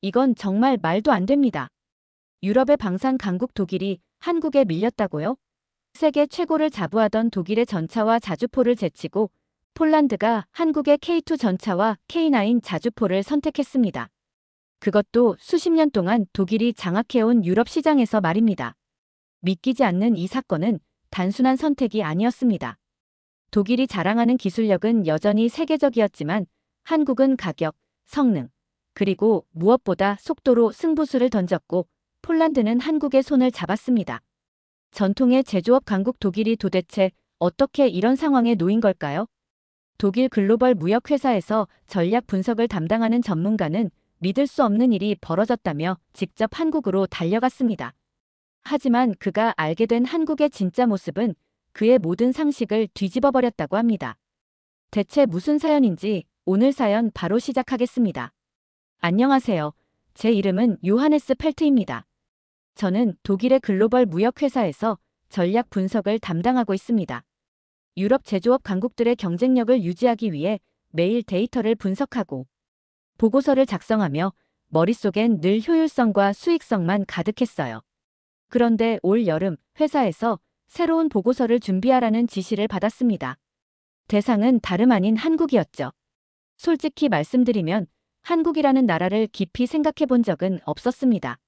이건 정말 말도 안 됩니다. 유럽의 방산 강국 독일이 한국에 밀렸다고요? 세계 최고를 자부하던 독일의 전차와 자주포를 제치고 폴란드가 한국의 K2 전차와 K9 자주포를 선택했습니다. 그것도 수십 년 동안 독일이 장악해온 유럽 시장에서 말입니다. 믿기지 않는 이 사건은 단순한 선택이 아니었습니다. 독일이 자랑하는 기술력은 여전히 세계적이었지만 한국은 가격, 성능, 그리고 무엇보다 속도로 승부수를 던졌고 폴란드는 한국의 손을 잡았습니다. 전통의 제조업 강국 독일이 도대체 어떻게 이런 상황에 놓인 걸까요? 독일 글로벌 무역회사에서 전략 분석을 담당하는 전문가는 믿을 수 없는 일이 벌어졌다며 직접 한국으로 달려갔습니다. 하지만 그가 알게 된 한국의 진짜 모습은 그의 모든 상식을 뒤집어버렸다고 합니다. 대체 무슨 사연인지 오늘 사연 바로 시작하겠습니다. 안녕하세요. 제 이름은 요하네스 펠트입니다. 저는 독일의 글로벌 무역회사에서 전략 분석을 담당하고 있습니다. 유럽 제조업 강국들의 경쟁력을 유지하기 위해 매일 데이터를 분석하고 보고서를 작성하며 머릿속엔 늘 효율성과 수익성만 가득했어요. 그런데 올 여름 회사에서 새로운 보고서를 준비하라는 지시를 받았습니다. 대상은 다름 아닌 한국이었죠. 솔직히 말씀드리면 한국이라는 나라를 깊이 생각해 본 적은 없었습니다.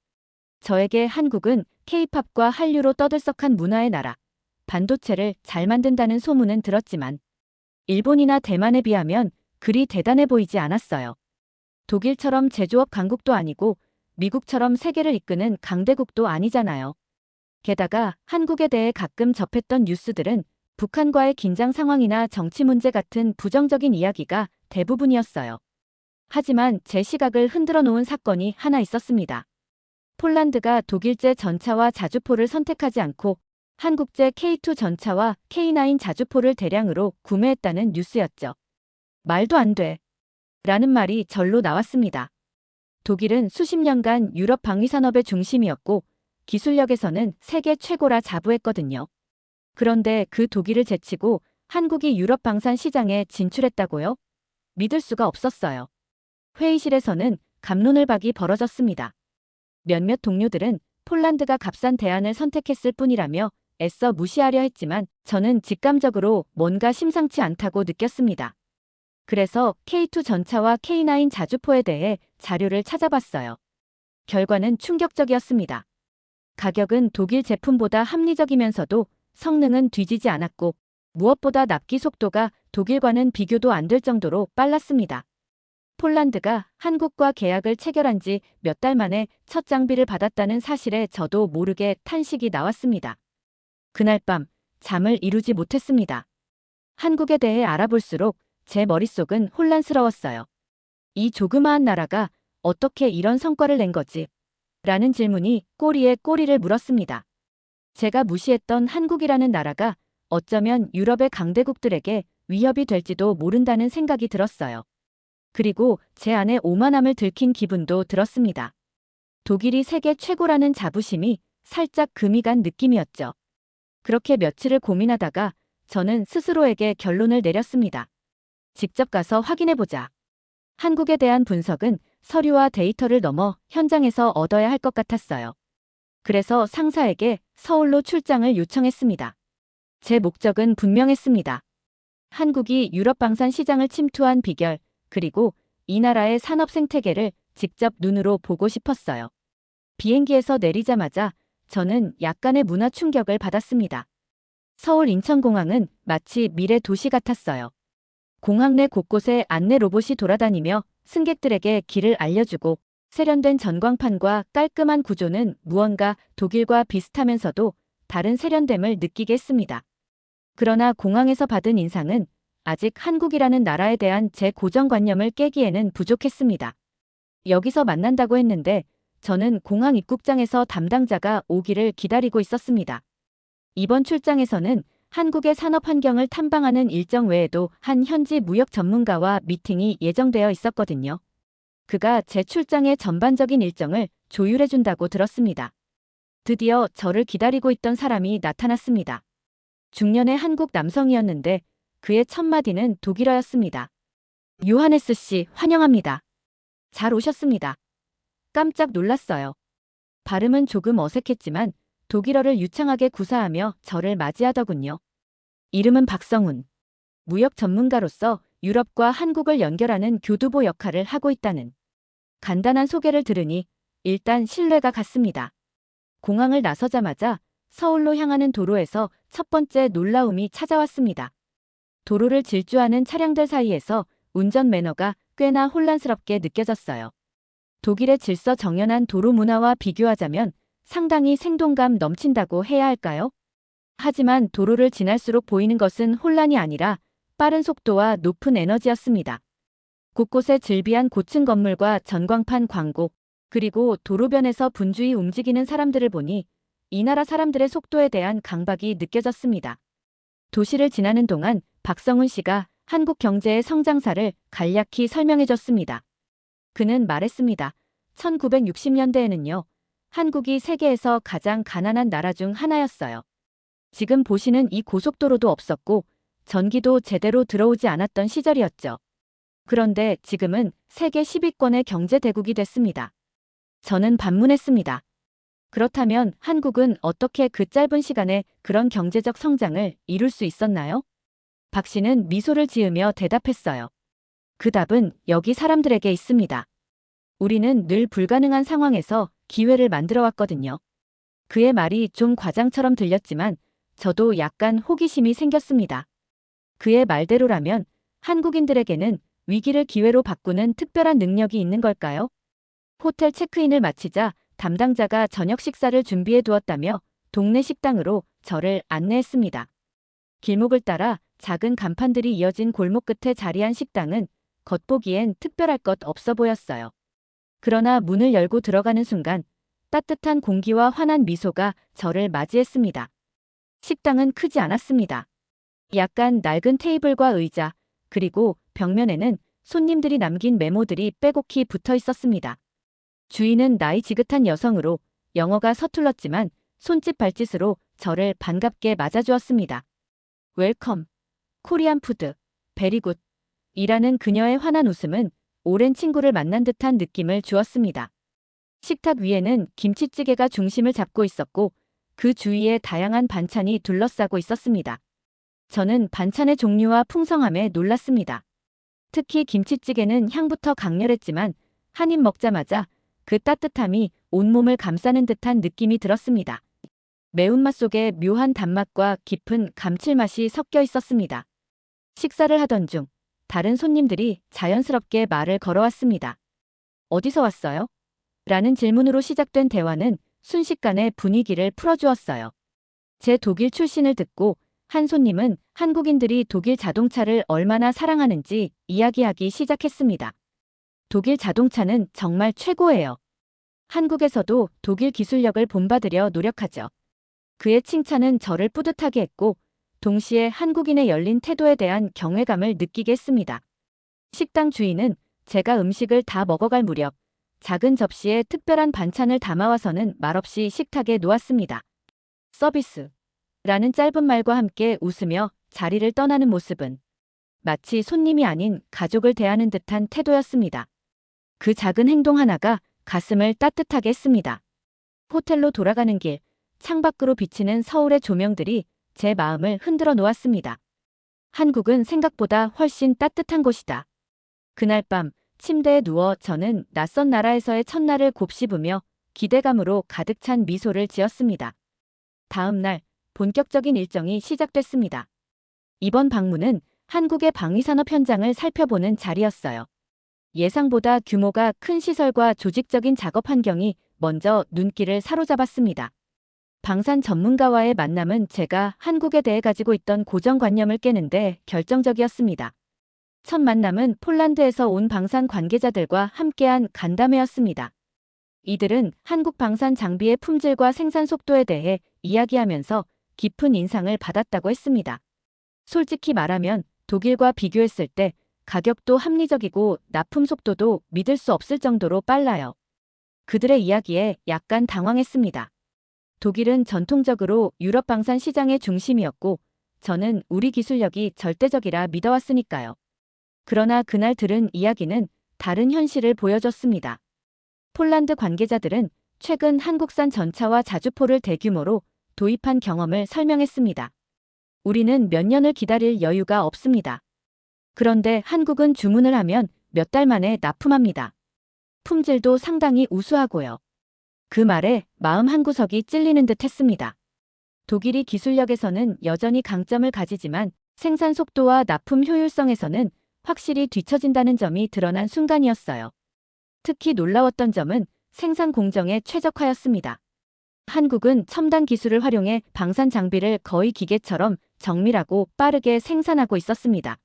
저에게 한국은 K-팝과 한류로 떠들썩한 문화의 나라, 반도체를 잘 만든다는 소문은 들었지만 일본이나 대만에 비하면 그리 대단해 보이지 않았어요. 독일처럼 제조업 강국도 아니고 미국처럼 세계를 이끄는 강대국도 아니잖아요. 게다가 한국에 대해 가끔 접했던 뉴스들은 북한과의 긴장 상황이나 정치 문제 같은 부정적인 이야기가 대부분이었어요. 하지만 제 시각을 흔들어 놓은 사건이 하나 있었습니다. 폴란드가 독일제 전차와 자주포를 선택하지 않고 한국제 K2 전차와 K9 자주포를 대량으로 구매했다는 뉴스였죠. 말도 안 돼. 라는 말이 절로 나왔습니다. 독일은 수십 년간 유럽 방위산업의 중심이었고 기술력에서는 세계 최고라 자부했거든요. 그런데 그 독일을 제치고 한국이 유럽 방산 시장에 진출했다고요? 믿을 수가 없었어요. 회의실에서는 갑론을박이 벌어졌습니다. 몇몇 동료들은 폴란드가 값싼 대안을 선택했을 뿐이라며 애써 무시하려 했지만 저는 직감적으로 뭔가 심상치 않다고 느꼈습니다. 그래서 K2 전차와 K9 자주포에 대해 자료를 찾아봤어요. 결과는 충격적이었습니다. 가격은 독일 제품보다 합리적이면서도 성능은 뒤지지 않았고 무엇보다 납기 속도가 독일과는 비교도 안 될 정도로 빨랐습니다. 폴란드가 한국과 계약을 체결한 지 몇 달 만에 첫 장비를 받았다는 사실에 저도 모르게 탄식이 나왔습니다. 그날 밤 잠을 이루지 못했습니다. 한국에 대해 알아볼수록 제 머릿속은 혼란스러웠어요. 이 조그마한 나라가 어떻게 이런 성과를 낸 거지? 라는 질문이 꼬리에 꼬리를 물었습니다. 제가 무시했던 한국이라는 나라가 어쩌면 유럽의 강대국들에게 위협이 될지도 모른다는 생각이 들었어요. 그리고 제 안에 오만함을 들킨 기분도 들었습니다. 독일이 세계 최고라는 자부심이 살짝 금이 간 느낌이었죠. 그렇게 며칠을 고민하다가 저는 스스로에게 결론을 내렸습니다. 직접 가서 확인해보자. 한국에 대한 분석은 서류와 데이터를 넘어 현장에서 얻어야 할 것 같았어요. 그래서 상사에게 서울로 출장을 요청했습니다. 제 목적은 분명했습니다. 한국이 유럽 방산 시장을 침투한 비결, 그리고 이 나라의 산업 생태계를 직접 눈으로 보고 싶었어요. 비행기에서 내리자마자 저는 약간의 문화 충격을 받았습니다. 서울 인천공항은 마치 미래 도시 같았어요. 공항 내 곳곳에 안내 로봇이 돌아다니며 승객들에게 길을 알려주고 세련된 전광판과 깔끔한 구조는 무언가 독일과 비슷하면서도 다른 세련됨을 느끼게 했습니다. 그러나 공항에서 받은 인상은 아직 한국이라는 나라에 대한 제 고정관념을 깨기에는 부족했습니다. 여기서 만난다고 했는데 저는 공항 입국장에서 담당자가 오기를 기다리고 있었습니다. 이번 출장에서는 한국의 산업 환경을 탐방하는 일정 외에도 한 현지 무역 전문가와 미팅이 예정되어 있었거든요. 그가 제 출장의 전반적인 일정을 조율해준다고 들었습니다. 드디어 저를 기다리고 있던 사람이 나타났습니다. 중년의 한국 남성이었는데 그의 첫 마디는 독일어였습니다. 요하네스 씨, 환영합니다. 잘 오셨습니다. 깜짝 놀랐어요. 발음은 조금 어색했지만 독일어를 유창하게 구사하며 저를 맞이하더군요. 이름은 박성훈. 무역 전문가로서 유럽과 한국을 연결하는 교두보 역할을 하고 있다는 간단한 소개를 들으니 일단 신뢰가 갔습니다. 공항을 나서자마자 서울로 향하는 도로에서 첫 번째 놀라움이 찾아왔습니다. 도로를 질주하는 차량들 사이에서 운전 매너가 꽤나 혼란스럽게 느껴졌어요. 독일의 질서 정연한 도로 문화와 비교하자면 상당히 생동감 넘친다고 해야 할까요? 하지만 도로를 지날수록 보이는 것은 혼란이 아니라 빠른 속도와 높은 에너지였습니다. 곳곳에 질비한 고층 건물과 전광판 광고, 그리고 도로변에서 분주히 움직이는 사람들을 보니 이 나라 사람들의 속도에 대한 강박이 느껴졌습니다. 도시를 지나는 동안 박성훈 씨가 한국 경제의 성장사를 간략히 설명해줬습니다. 그는 말했습니다. 1960년대에는요, 한국이 세계에서 가장 가난한 나라 중 하나였어요. 지금 보시는 이 고속도로도 없었고 전기도 제대로 들어오지 않았던 시절이었죠. 그런데 지금은 세계 10위권의 경제 대국이 됐습니다. 저는 반문했습니다. 그렇다면 한국은 어떻게 그 짧은 시간에 그런 경제적 성장을 이룰 수 있었나요? 박 씨는 미소를 지으며 대답했어요. 그 답은 여기 사람들에게 있습니다. 우리는 늘 불가능한 상황에서 기회를 만들어 왔거든요. 그의 말이 좀 과장처럼 들렸지만 저도 약간 호기심이 생겼습니다. 그의 말대로라면 한국인들에게는 위기를 기회로 바꾸는 특별한 능력이 있는 걸까요? 호텔 체크인을 마치자 담당자가 저녁 식사를 준비해 두었다며 동네 식당으로 저를 안내했습니다. 길목을 따라 작은 간판들이 이어진 골목 끝에 자리한 식당은 겉보기엔 특별할 것 없어 보였어요. 그러나 문을 열고 들어가는 순간 따뜻한 공기와 환한 미소가 저를 맞이했습니다. 식당은 크지 않았습니다. 약간 낡은 테이블과 의자, 그리고 벽면에는 손님들이 남긴 메모들이 빼곡히 붙어 있었습니다. 주인은 나이 지긋한 여성으로 영어가 서툴렀지만 손짓 발짓으로 저를 반갑게 맞아주었습니다. 웰컴, 코리안 푸드, 베리굿 이라는 그녀의 환한 웃음은 오랜 친구를 만난 듯한 느낌을 주었습니다. 식탁 위에는 김치찌개가 중심을 잡고 있었고 그 주위에 다양한 반찬이 둘러싸고 있었습니다. 저는 반찬의 종류와 풍성함에 놀랐습니다. 특히 김치찌개는 향부터 강렬했지만 한 입 먹자마자 그 따뜻함이 온몸을 감싸는 듯한 느낌이 들었습니다. 매운맛 속에 묘한 단맛과 깊은 감칠맛이 섞여 있었습니다. 식사를 하던 중 다른 손님들이 자연스럽게 말을 걸어왔습니다. 어디서 왔어요? 라는 질문으로 시작된 대화는 순식간에 분위기를 풀어주었어요. 제 독일 출신을 듣고 한 손님은 한국인들이 독일 자동차를 얼마나 사랑하는지 이야기하기 시작했습니다. 독일 자동차는 정말 최고예요. 한국에서도 독일 기술력을 본받으려 노력하죠. 그의 칭찬은 저를 뿌듯하게 했고 동시에 한국인의 열린 태도에 대한 경외감을 느끼게 했습니다. 식당 주인은 제가 음식을 다 먹어갈 무렵 작은 접시에 특별한 반찬을 담아와서는 말없이 식탁에 놓았습니다. 서비스 라는 짧은 말과 함께 웃으며 자리를 떠나는 모습은 마치 손님이 아닌 가족을 대하는 듯한 태도였습니다. 그 작은 행동 하나가 가슴을 따뜻하게 했습니다. 호텔로 돌아가는 길, 창밖으로 비치는 서울의 조명들이 제 마음을 흔들어 놓았습니다. 한국은 생각보다 훨씬 따뜻한 곳이다. 그날 밤 침대에 누워 저는 낯선 나라에서의 첫날을 곱씹으며 기대감으로 가득 찬 미소를 지었습니다. 다음 날 본격적인 일정이 시작됐습니다. 이번 방문은 한국의 방위산업 현장을 살펴보는 자리였어요. 예상보다 규모가 큰 시설과 조직적인 작업 환경이 먼저 눈길을 사로잡았습니다. 방산 전문가와의 만남은 제가 한국에 대해 가지고 있던 고정관념을 깨는데 결정적이었습니다. 첫 만남은 폴란드에서 온 방산 관계자들과 함께한 간담회였습니다. 이들은 한국 방산 장비의 품질과 생산 속도에 대해 이야기하면서 깊은 인상을 받았다고 했습니다. 솔직히 말하면 독일과 비교했을 때 가격도 합리적이고 납품 속도도 믿을 수 없을 정도로 빨라요. 그들의 이야기에 약간 당황했습니다. 독일은 전통적으로 유럽 방산 시장의 중심이었고 저는 우리 기술력이 절대적이라 믿어왔으니까요. 그러나 그날 들은 이야기는 다른 현실을 보여줬습니다. 폴란드 관계자들은 최근 한국산 전차와 자주포를 대규모로 도입한 경험을 설명했습니다. 우리는 몇 년을 기다릴 여유가 없습니다. 그런데 한국은 주문을 하면 몇 달 만에 납품합니다. 품질도 상당히 우수하고요. 그 말에 마음 한구석이 찔리는 듯 했습니다. 독일이 기술력에서는 여전히 강점을 가지지만 생산 속도와 납품 효율성에서는 확실히 뒤처진다는 점이 드러난 순간이었어요. 특히 놀라웠던 점은 생산 공정의 최적화였습니다. 한국은 첨단 기술을 활용해 방산 장비를 거의 기계처럼 정밀하고 빠르게 생산하고 있었습니다.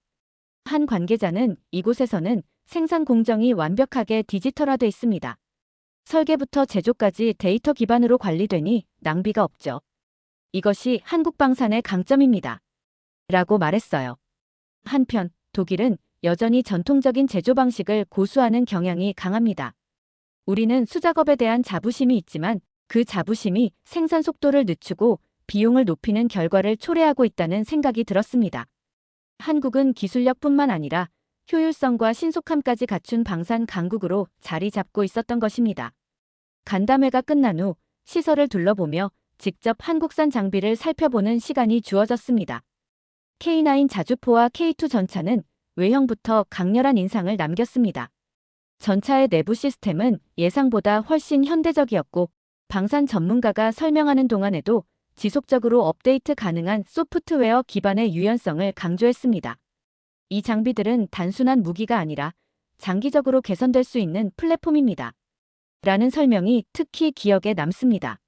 한 관계자는 이곳에서는 생산 공정이 완벽하게 디지털화돼 있습니다. 설계부터 제조까지 데이터 기반으로 관리되니 낭비가 없죠. 이것이 한국 방산의 강점입니다. 라고 말했어요. 한편 독일은 여전히 전통적인 제조 방식을 고수하는 경향이 강합니다. 우리는 수작업에 대한 자부심이 있지만 그 자부심이 생산 속도를 늦추고 비용을 높이는 결과를 초래하고 있다는 생각이 들었습니다. 한국은 기술력뿐만 아니라 효율성과 신속함까지 갖춘 방산 강국으로 자리 잡고 있었던 것입니다. 간담회가 끝난 후 시설을 둘러보며 직접 한국산 장비를 살펴보는 시간이 주어졌습니다. K9 자주포와 K2 전차는 외형부터 강렬한 인상을 남겼습니다. 전차의 내부 시스템은 예상보다 훨씬 현대적이었고 방산 전문가가 설명하는 동안에도 지속적으로 업데이트 가능한 소프트웨어 기반의 유연성을 강조했습니다. 이 장비들은 단순한 무기가 아니라 장기적으로 개선될 수 있는 플랫폼입니다. 라는 설명이 특히 기억에 남습니다.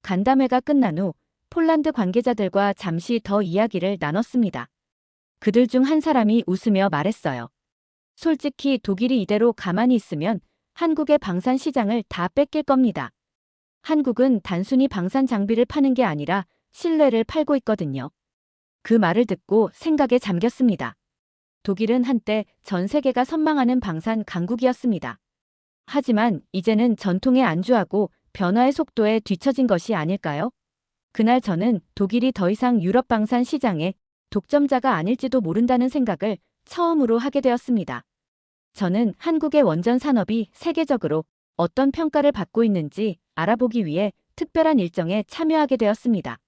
간담회가 끝난 후 폴란드 관계자들과 잠시 더 이야기를 나눴습니다. 그들 중 한 사람이 웃으며 말했어요. 솔직히 독일이 이대로 가만히 있으면 한국의 방산 시장을 다 뺏길 겁니다. 한국은 단순히 방산 장비를 파는 게 아니라 신뢰를 팔고 있거든요. 그 말을 듣고 생각에 잠겼습니다. 독일은 한때 전 세계가 선망하는 방산 강국이었습니다. 하지만 이제는 전통에 안주하고 변화의 속도에 뒤처진 것이 아닐까요? 그날 저는 독일이 더 이상 유럽 방산 시장의 독점자가 아닐지도 모른다는 생각을 처음으로 하게 되었습니다. 저는 한국의 원전 산업이 세계적으로 어떤 평가를 받고 있는지 알아보기 위해 특별한 일정에 참여하게 되었습니다.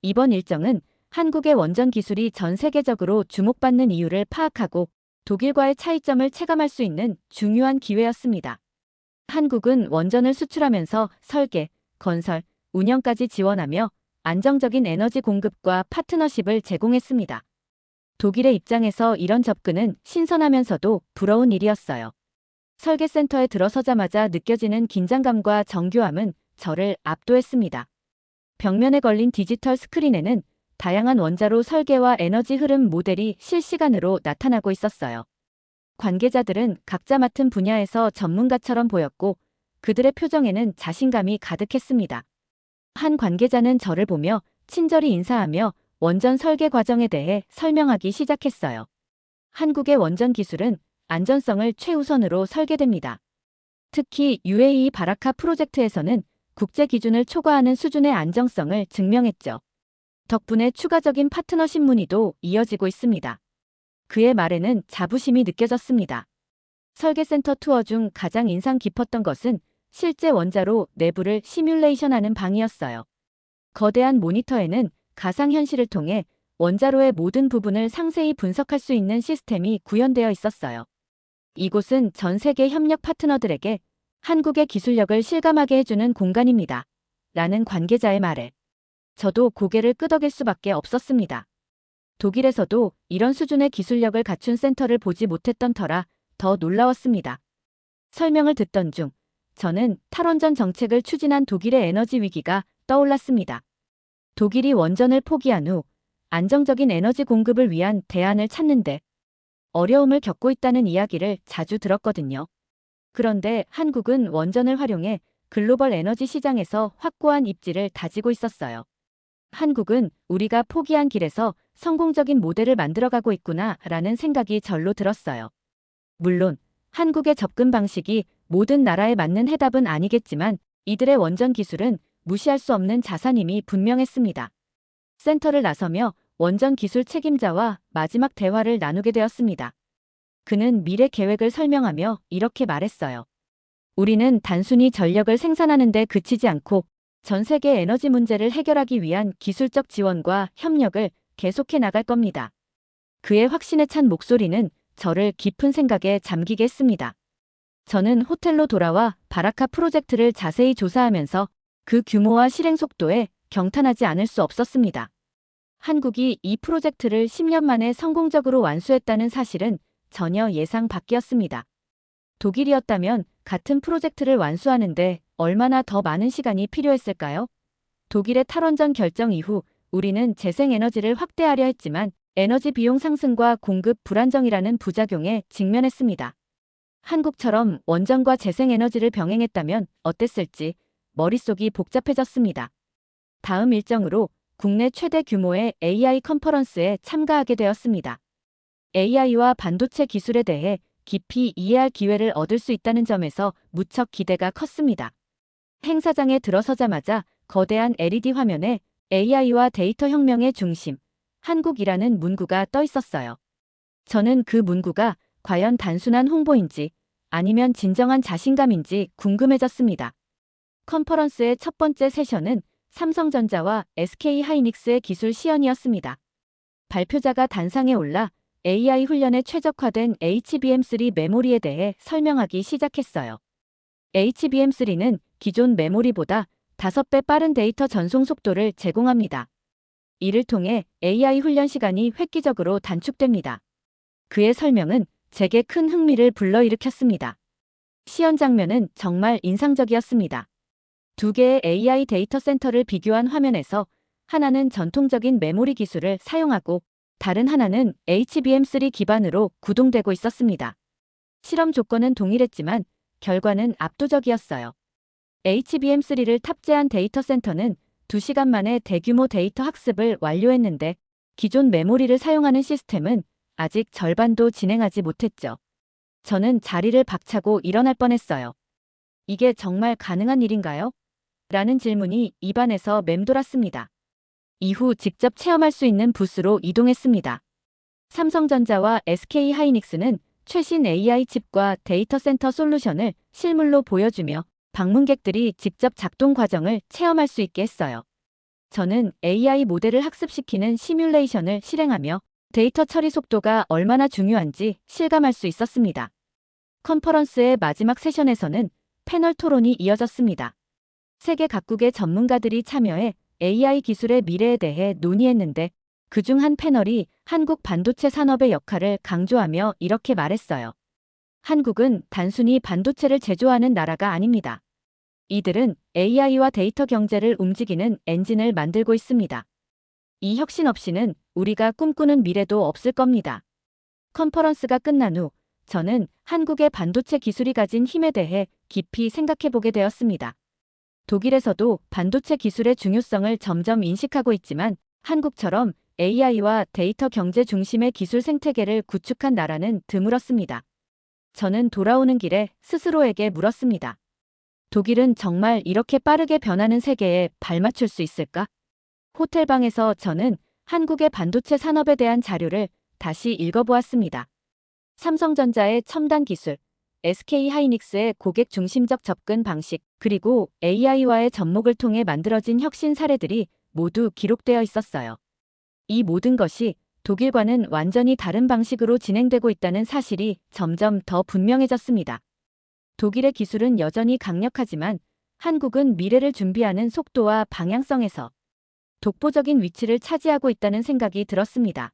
이번 일정은 한국의 원전 기술이 전 세계적으로 주목받는 이유를 파악하고 독일과의 차이점을 체감할 수 있는 중요한 기회였습니다. 한국은 원전을 수출하면서 설계, 건설, 운영까지 지원하며 안정적인 에너지 공급과 파트너십을 제공했습니다. 독일의 입장에서 이런 접근은 신선하면서도 부러운 일이었어요. 설계센터에 들어서자마자 느껴지는 긴장감과 정교함은 저를 압도했습니다. 벽면에 걸린 디지털 스크린에는 다양한 원자로 설계와 에너지 흐름 모델이 실시간으로 나타나고 있었어요. 관계자들은 각자 맡은 분야에서 전문가처럼 보였고 그들의 표정에는 자신감이 가득했습니다. 한 관계자는 저를 보며 친절히 인사하며 원전 설계 과정에 대해 설명하기 시작했어요. 한국의 원전 기술은 안전성을 최우선으로 설계됩니다. 특히 UAE 바라카 프로젝트에서는 국제 기준을 초과하는 수준의 안정성을 증명했죠. 덕분에 추가적인 파트너십 문의도 이어지고 있습니다. 그의 말에는 자부심이 느껴졌습니다. 설계센터 투어 중 가장 인상 깊었던 것은 실제 원자로 내부를 시뮬레이션하는 방이었어요. 거대한 모니터에는 가상현실을 통해 원자로의 모든 부분을 상세히 분석할 수 있는 시스템이 구현되어 있었어요. 이곳은 전 세계 협력 파트너들에게 한국의 기술력을 실감하게 해주는 공간입니다. 라는 관계자의 말에 저도 고개를 끄덕일 수밖에 없었습니다. 독일에서도 이런 수준의 기술력을 갖춘 센터를 보지 못했던 터라 더 놀라웠습니다. 설명을 듣던 중 저는 탈원전 정책을 추진한 독일의 에너지 위기가 떠올랐습니다. 독일이 원전을 포기한 후 안정적인 에너지 공급을 위한 대안을 찾는데 어려움을 겪고 있다는 이야기를 자주 들었거든요. 그런데 한국은 원전을 활용해 글로벌 에너지 시장에서 확고한 입지를 다지고 있었어요. 한국은 우리가 포기한 길에서 성공적인 모델을 만들어가고 있구나 라는 생각이 절로 들었어요. 물론 한국의 접근 방식이 모든 나라에 맞는 해답은 아니겠지만 이들의 원전 기술은 무시할 수 없는 자산임이 분명했습니다. 센터를 나서며 원전 기술 책임자와 마지막 대화를 나누게 되었습니다. 그는 미래 계획을 설명하며 이렇게 말했어요. 우리는 단순히 전력을 생산하는 데 그치지 않고 전 세계 에너지 문제를 해결하기 위한 기술적 지원과 협력을 계속해 나갈 겁니다. 그의 확신에 찬 목소리는 저를 깊은 생각에 잠기게 했습니다. 저는 호텔로 돌아와 바라카 프로젝트를 자세히 조사하면서 그 규모와 실행 속도에 경탄하지 않을 수 없었습니다. 한국이 이 프로젝트를 10년 만에 성공적으로 완수했다는 사실은 전혀 예상 밖이었습니다. 독일이었다면 같은 프로젝트를 완수하는데 얼마나 더 많은 시간이 필요했을까요? 독일의 탈원전 결정 이후 우리는 재생에너지를 확대하려 했지만 에너지 비용 상승과 공급 불안정이라는 부작용에 직면했습니다. 한국처럼 원전과 재생에너지를 병행했다면 어땠을지 머릿속이 복잡해졌습니다. 다음 일정으로 국내 최대 규모의 AI 컨퍼런스에 참가하게 되었습니다. AI와 반도체 기술에 대해 깊이 이해할 기회를 얻을 수 있다는 점에서 무척 기대가 컸습니다. 행사장에 들어서자마자 거대한 LED 화면에 AI와 데이터 혁명의 중심, 한국이라는 문구가 떠 있었어요. 저는 그 문구가 과연 단순한 홍보인지 아니면 진정한 자신감인지 궁금해졌습니다. 컨퍼런스의 첫 번째 세션은 삼성전자와 SK하이닉스의 기술 시연이었습니다. 발표자가 단상에 올라 AI 훈련에 최적화된 HBM3 메모리에 대해 설명하기 시작했어요. HBM3는 기존 메모리보다 5배 빠른 데이터 전송 속도를 제공합니다. 이를 통해 AI 훈련 시간이 획기적으로 단축됩니다. 그의 설명은 제게 큰 흥미를 불러일으켰습니다. 시연 장면은 정말 인상적이었습니다. 두 개의 AI 데이터 센터를 비교한 화면에서 하나는 전통적인 메모리 기술을 사용하고 다른 하나는 HBM3 기반으로 구동되고 있었습니다. 실험 조건은 동일했지만 결과는 압도적이었어요. HBM3를 탑재한 데이터 센터는 2시간 만에 대규모 데이터 학습을 완료했는데 기존 메모리를 사용하는 시스템은 아직 절반도 진행하지 못했죠. 저는 자리를 박차고 일어날 뻔했어요. 이게 정말 가능한 일인가요? 라는 질문이 입안에서 맴돌았습니다. 이후 직접 체험할 수 있는 부스로 이동했습니다. 삼성전자와 SK하이닉스는 최신 AI 칩과 데이터 센터 솔루션을 실물로 보여주며 방문객들이 직접 작동 과정을 체험할 수 있게 했어요. 저는 AI 모델을 학습시키는 시뮬레이션을 실행하며 데이터 처리 속도가 얼마나 중요한지 실감할 수 있었습니다. 컨퍼런스의 마지막 세션에서는 패널 토론이 이어졌습니다. 세계 각국의 전문가들이 참여해 AI 기술의 미래에 대해 논의했는데 그중 한 패널이 한국 반도체 산업의 역할을 강조하며 이렇게 말했어요. 한국은 단순히 반도체를 제조하는 나라가 아닙니다. 이들은 AI와 데이터 경제를 움직이는 엔진을 만들고 있습니다. 이 혁신 없이는 우리가 꿈꾸는 미래도 없을 겁니다. 컨퍼런스가 끝난 후 저는 한국의 반도체 기술이 가진 힘에 대해 깊이 생각해보게 되었습니다. 독일에서도 반도체 기술의 중요성을 점점 인식하고 있지만 한국처럼 AI와 데이터 경제 중심의 기술 생태계를 구축한 나라는 드물었습니다. 저는 돌아오는 길에 스스로에게 물었습니다. 독일은 정말 이렇게 빠르게 변하는 세계에 발맞출 수 있을까? 호텔방에서 저는 한국의 반도체 산업에 대한 자료를 다시 읽어보았습니다. 삼성전자의 첨단 기술, SK하이닉스의 고객 중심적 접근 방식, 그리고 AI와의 접목을 통해 만들어진 혁신 사례들이 모두 기록되어 있었어요. 이 모든 것이 독일과는 완전히 다른 방식으로 진행되고 있다는 사실이 점점 더 분명해졌습니다. 독일의 기술은 여전히 강력하지만 한국은 미래를 준비하는 속도와 방향성에서 독보적인 위치를 차지하고 있다는 생각이 들었습니다.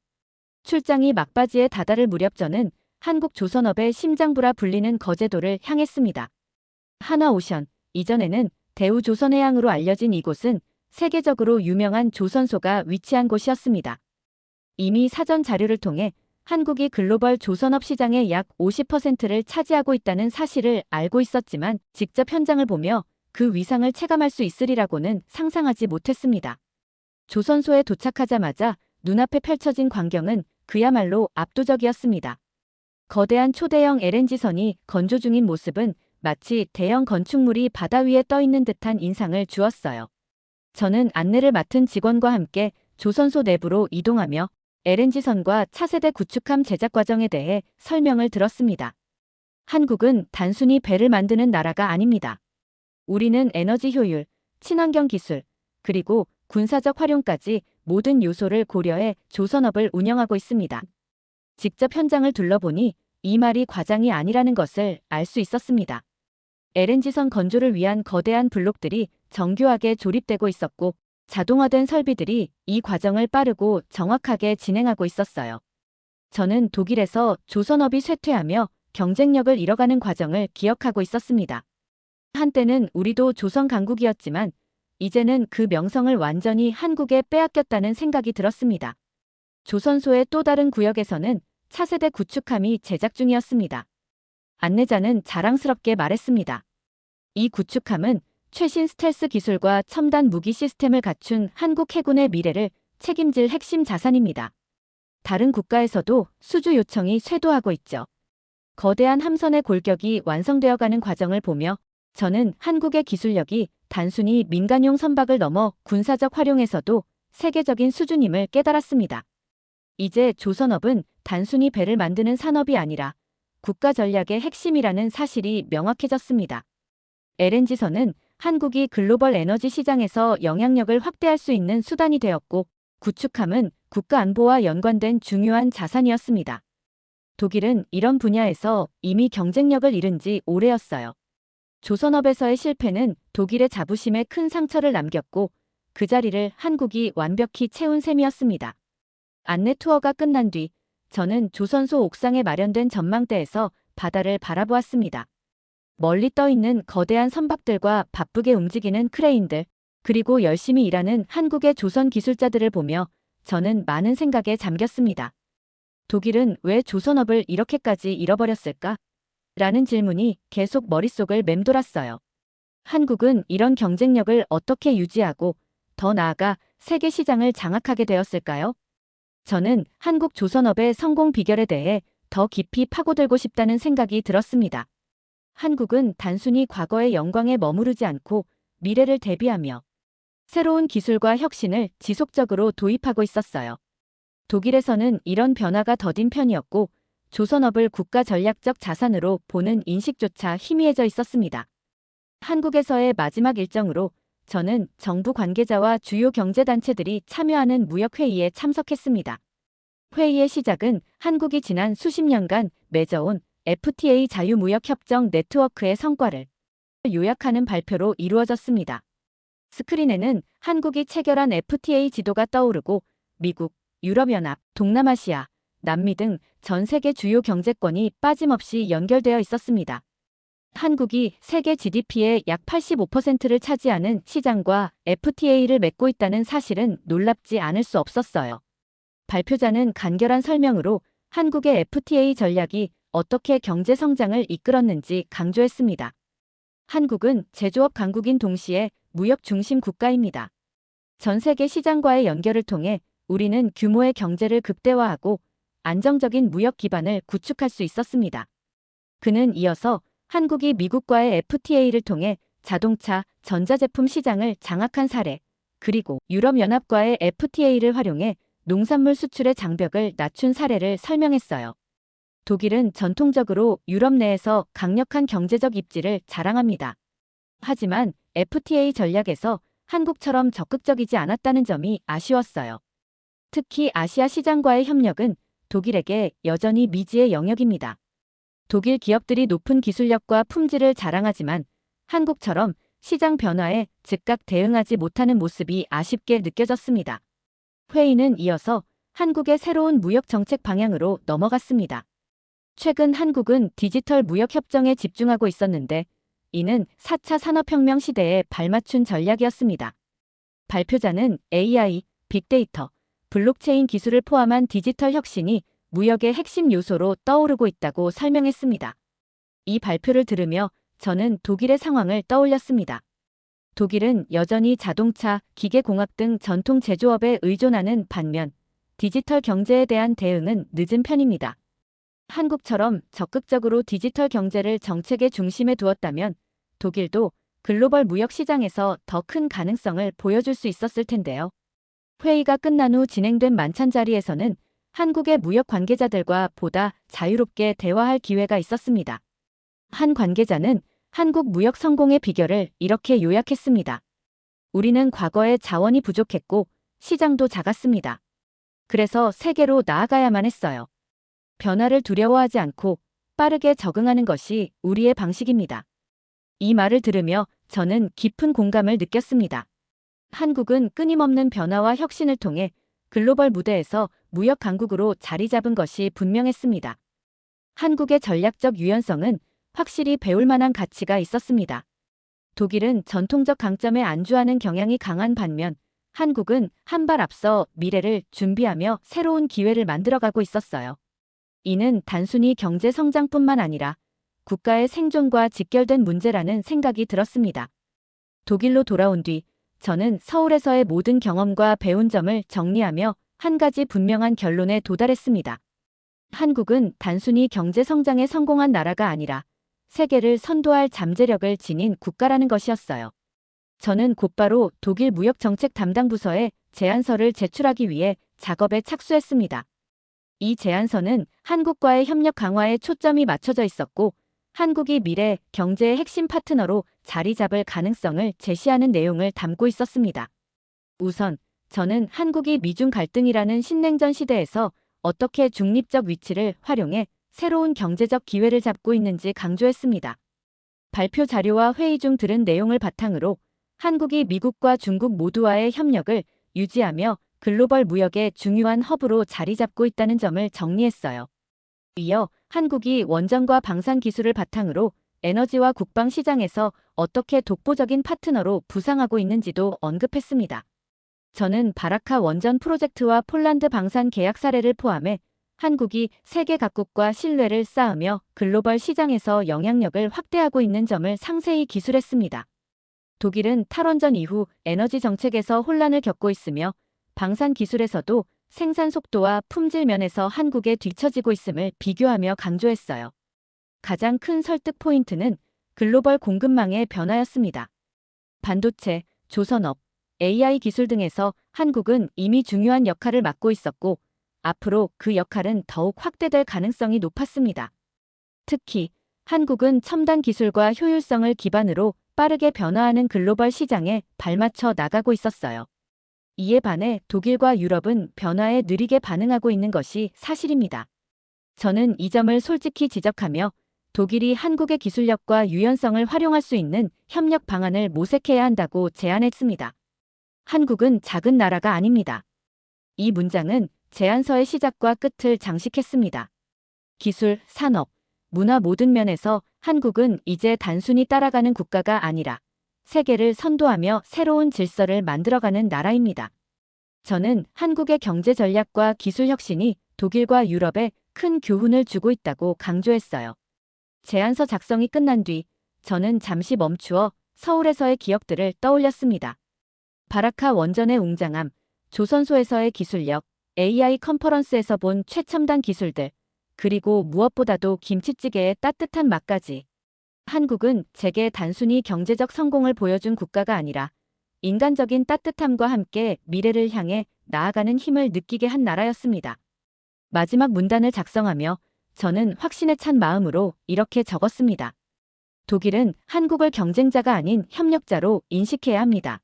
출장이 막바지에 다다를 무렵 저는 한국 조선업의 심장부라 불리는 거제도를 향했습니다. 하나오션, 이전에는 대우조선해양으로 알려진 이곳은 세계적으로 유명한 조선소가 위치한 곳이었습니다. 이미 사전 자료를 통해 한국이 글로벌 조선업 시장의 약 50%를 차지하고 있다는 사실을 알고 있었지만 직접 현장을 보며 그 위상을 체감할 수 있으리라고는 상상하지 못했습니다. 조선소에 도착하자마자 눈앞에 펼쳐진 광경은 그야말로 압도적이었습니다. 거대한 초대형 LNG선이 건조 중인 모습은 마치 대형 건축물이 바다 위에 떠 있는 듯한 인상을 주었어요. 저는 안내를 맡은 직원과 함께 조선소 내부로 이동하며 LNG선과 차세대 구축함 제작 과정에 대해 설명을 들었습니다. 한국은 단순히 배를 만드는 나라가 아닙니다. 우리는 에너지 효율, 친환경 기술, 그리고 군사적 활용까지 모든 요소를 고려해 조선업을 운영하고 있습니다. 직접 현장을 둘러보니 이 말이 과장이 아니라는 것을 알 수 있었습니다. LNG선 건조를 위한 거대한 블록들이 정교하게 조립되고 있었고, 자동화된 설비들이 이 과정을 빠르고 정확하게 진행하고 있었어요. 저는 독일에서 조선업이 쇠퇴하며 경쟁력을 잃어가는 과정을 기억하고 있었습니다. 한때는 우리도 조선 강국이었지만 이제는 그 명성을 완전히 한국에 빼앗겼다는 생각이 들었습니다. 조선소의 또 다른 구역에서는 차세대 구축함이 제작 중이었습니다. 안내자는 자랑스럽게 말했습니다. 이 구축함은 최신 스텔스 기술과 첨단 무기 시스템을 갖춘 한국 해군의 미래를 책임질 핵심 자산입니다. 다른 국가에서도 수주 요청이 쇄도하고 있죠. 거대한 함선의 골격이 완성되어가는 과정을 보며 저는 한국의 기술력이 단순히 민간용 선박을 넘어 군사적 활용에서도 세계적인 수준임을 깨달았습니다. 이제 조선업은 단순히 배를 만드는 산업이 아니라 국가 전략의 핵심이라는 사실이 명확해졌습니다. LNG선은 한국이 글로벌 에너지 시장에서 영향력을 확대할 수 있는 수단이 되었고, 구축함은 국가 안보와 연관된 중요한 자산이었습니다. 독일은 이런 분야에서 이미 경쟁력을 잃은 지 오래였어요. 조선업에서의 실패는 독일의 자부심에 큰 상처를 남겼고, 그 자리를 한국이 완벽히 채운 셈이었습니다. 안내 투어가 끝난 뒤 저는 조선소 옥상에 마련된 전망대에서 바다를 바라보았습니다. 멀리 떠있는 거대한 선박들과 바쁘게 움직이는 크레인들, 그리고 열심히 일하는 한국의 조선 기술자들을 보며 저는 많은 생각에 잠겼습니다. 독일은 왜 조선업을 이렇게까지 잃어버렸을까? 라는 질문이 계속 머릿속을 맴돌았어요. 한국은 이런 경쟁력을 어떻게 유지하고 더 나아가 세계 시장을 장악하게 되었을까요? 저는 한국 조선업의 성공 비결에 대해 더 깊이 파고들고 싶다는 생각이 들었습니다. 한국은 단순히 과거의 영광에 머무르지 않고 미래를 대비하며 새로운 기술과 혁신을 지속적으로 도입하고 있었어요. 독일에서는 이런 변화가 더딘 편이었고, 조선업을 국가 전략적 자산으로 보는 인식조차 희미해져 있었습니다. 한국에서의 마지막 일정으로 저는 정부 관계자와 주요 경제단체들이 참여하는 무역회의에 참석했습니다. 회의의 시작은 한국이 지난 수십 년간 맺어온 FTA 자유무역협정 네트워크의 성과를 요약하는 발표로 이루어졌습니다. 스크린에는 한국이 체결한 FTA 지도가 떠오르고 미국, 유럽연합, 동남아시아, 남미 등 전 세계 주요 경제권이 빠짐없이 연결되어 있었습니다. 한국이 세계 GDP의 약 85%를 차지하는 시장과 FTA를 맺고 있다는 사실은 놀랍지 않을 수 없었어요. 발표자는 간결한 설명으로 한국의 FTA 전략이 어떻게 경제 성장을 이끌었는지 강조했습니다. 한국은 제조업 강국인 동시에 무역 중심 국가입니다. 전 세계 시장과의 연결을 통해 우리는 규모의 경제를 극대화하고 안정적인 무역 기반을 구축할 수 있었습니다. 그는 이어서 한국이 미국과의 FTA를 통해 자동차, 전자제품 시장을 장악한 사례, 그리고 유럽연합과의 FTA를 활용해 농산물 수출의 장벽을 낮춘 사례를 설명했어요. 독일은 전통적으로 유럽 내에서 강력한 경제적 입지를 자랑합니다. 하지만 FTA 전략에서 한국처럼 적극적이지 않았다는 점이 아쉬웠어요. 특히 아시아 시장과의 협력은 독일에게 여전히 미지의 영역입니다. 독일 기업들이 높은 기술력과 품질을 자랑하지만 한국처럼 시장 변화에 즉각 대응하지 못하는 모습이 아쉽게 느껴졌습니다. 회의는 이어서 한국의 새로운 무역 정책 방향으로 넘어갔습니다. 최근 한국은 디지털 무역 협정에 집중하고 있었는데 이는 4차 산업혁명 시대에 발맞춘 전략이었습니다. 발표자는 AI, 빅데이터, 블록체인 기술을 포함한 디지털 혁신이 무역의 핵심 요소로 떠오르고 있다고 설명했습니다. 이 발표를 들으며 저는 독일의 상황을 떠올렸습니다. 독일은 여전히 자동차, 기계공학 등 전통 제조업에 의존하는 반면 디지털 경제에 대한 대응은 늦은 편입니다. 한국처럼 적극적으로 디지털 경제를 정책의 중심에 두었다면 독일도 글로벌 무역 시장에서 더 큰 가능성을 보여줄 수 있었을 텐데요. 회의가 끝난 후 진행된 만찬 자리에서는 한국의 무역 관계자들과 보다 자유롭게 대화할 기회가 있었습니다. 한 관계자는 한국 무역 성공의 비결을 이렇게 요약했습니다. 우리는 과거에 자원이 부족했고 시장도 작았습니다. 그래서 세계로 나아가야만 했어요. 변화를 두려워하지 않고 빠르게 적응하는 것이 우리의 방식입니다. 이 말을 들으며 저는 깊은 공감을 느꼈습니다. 한국은 끊임없는 변화와 혁신을 통해 글로벌 무대에서 무역 강국으로 자리 잡은 것이 분명했습니다. 한국의 전략적 유연성은 확실히 배울 만한 가치가 있었습니다. 독일은 전통적 강점에 안주하는 경향이 강한 반면 한국은 한 발 앞서 미래를 준비하며 새로운 기회를 만들어가고 있었어요. 이는 단순히 경제 성장뿐만 아니라 국가의 생존과 직결된 문제라는 생각이 들었습니다. 독일로 돌아온 뒤 저는 서울에서의 모든 경험과 배운 점을 정리하며 한 가지 분명한 결론에 도달했습니다. 한국은 단순히 경제 성장에 성공한 나라가 아니라 세계를 선도할 잠재력을 지닌 국가라는 것이었어요. 저는 곧바로 독일 무역정책 담당 부서에 제안서를 제출하기 위해 작업에 착수했습니다. 이 제안서는 한국과의 협력 강화에 초점이 맞춰져 있었고 한국이 미래 경제의 핵심 파트너로 자리 잡을 가능성을 제시하는 내용을 담고 있었습니다. 우선 저는 한국이 미중 갈등이라는 신냉전 시대에서 어떻게 중립적 위치를 활용해 새로운 경제적 기회를 잡고 있는지 강조했습니다. 발표 자료와 회의 중 들은 내용을 바탕으로 한국이 미국과 중국 모두와의 협력을 유지하며 글로벌 무역의 중요한 허브로 자리 잡고 있다는 점을 정리했어요. 이어 한국이 원전과 방산 기술을 바탕으로 에너지와 국방 시장에서 어떻게 독보적인 파트너로 부상하고 있는지도 언급했습니다. 저는 바라카 원전 프로젝트와 폴란드 방산 계약 사례를 포함해 한국이 세계 각국과 신뢰를 쌓으며 글로벌 시장에서 영향력을 확대하고 있는 점을 상세히 기술했습니다. 독일은 탈원전 이후 에너지 정책에서 혼란을 겪고 있으며 방산 기술에서도 생산 속도와 품질 면에서 한국에 뒤처지고 있음을 비교하며 강조했어요. 가장 큰 설득 포인트는 글로벌 공급망의 변화였습니다. 반도체, 조선업, AI 기술 등에서 한국은 이미 중요한 역할을 맡고 있었고 앞으로 그 역할은 더욱 확대될 가능성이 높았습니다. 특히 한국은 첨단 기술과 효율성을 기반으로 빠르게 변화하는 글로벌 시장에 발맞춰 나가고 있었어요. 이에 반해 독일과 유럽은 변화에 느리게 반응하고 있는 것이 사실입니다. 저는 이 점을 솔직히 지적하며 독일이 한국의 기술력과 유연성을 활용할 수 있는 협력 방안을 모색해야 한다고 제안했습니다. 한국은 작은 나라가 아닙니다. 이 문장은 제안서의 시작과 끝을 장식했습니다. 기술, 산업, 문화 모든 면에서 한국은 이제 단순히 따라가는 국가가 아니라 세계를 선도하며 새로운 질서를 만들어가는 나라입니다. 저는 한국의 경제 전략과 기술 혁신이 독일과 유럽에 큰 교훈을 주고 있다고 강조했어요. 제안서 작성이 끝난 뒤 저는 잠시 멈추어 서울에서의 기억들을 떠올렸습니다. 바라카 원전의 웅장함, 조선소에서의 기술력, AI 컨퍼런스에서 본 최첨단 기술들, 그리고 무엇보다도 김치찌개의 따뜻한 맛까지. 한국은 제게 단순히 경제적 성공을 보여준 국가가 아니라 인간적인 따뜻함과 함께 미래를 향해 나아가는 힘을 느끼게 한 나라였습니다. 마지막 문단을 작성하며 저는 확신에 찬 마음으로 이렇게 적었습니다. 독일은 한국을 경쟁자가 아닌 협력자로 인식해야 합니다.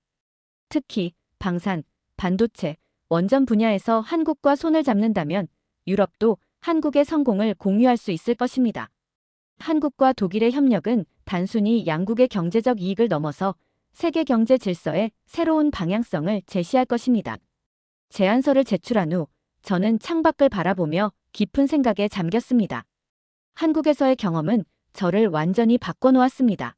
특히 방산, 반도체, 원전 분야에서 한국과 손을 잡는다면 유럽도 한국의 성공을 공유할 수 있을 것입니다. 한국과 독일의 협력은 단순히 양국의 경제적 이익을 넘어서 세계 경제 질서의 새로운 방향성을 제시할 것입니다. 제안서를 제출한 후 저는 창밖을 바라보며 깊은 생각에 잠겼습니다. 한국에서의 경험은 저를 완전히 바꿔놓았습니다.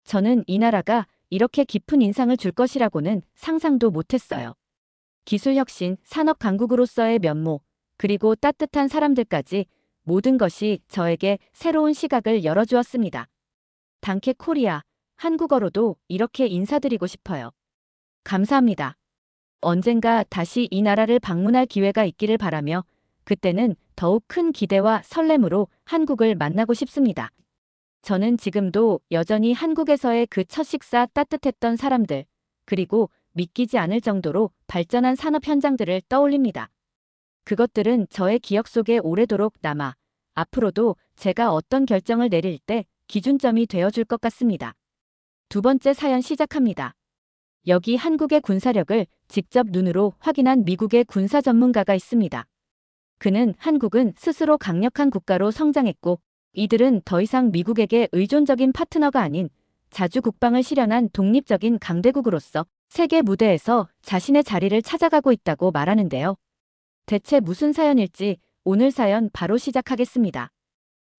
저는 이 나라가 이렇게 깊은 인상을 줄 것이라고는 상상도 못했어요. 기술혁신, 산업 강국으로서의 면모, 그리고 따뜻한 사람들까지 모든 것이 저에게 새로운 시각을 열어주었습니다. 단케 코리아, 한국어로도 이렇게 인사드리고 싶어요. 감사합니다. 언젠가 다시 이 나라를 방문할 기회가 있기를 바라며 그때는 더욱 큰 기대와 설렘으로 한국을 만나고 싶습니다. 저는 지금도 여전히 한국에서의 그 첫 식사 따뜻했던 사람들, 그리고 믿기지 않을 정도로 발전한 산업 현장들을 떠올립니다. 그것들은 저의 기억 속에 오래도록 남아 앞으로도 제가 어떤 결정을 내릴 때 기준점이 되어줄 것 같습니다. 두 번째 사연 시작합니다. 여기 한국의 군사력을 직접 눈으로 확인한 미국의 군사 전문가가 있습니다. 그는 한국은 스스로 강력한 국가로 성장했고 이들은 더 이상 미국에게 의존적인 파트너가 아닌 자주 국방을 실현한 독립적인 강대국으로서 세계 무대에서 자신의 자리를 찾아가고 있다고 말하는데요. 대체 무슨 사연일지 오늘 사연 바로 시작하겠습니다.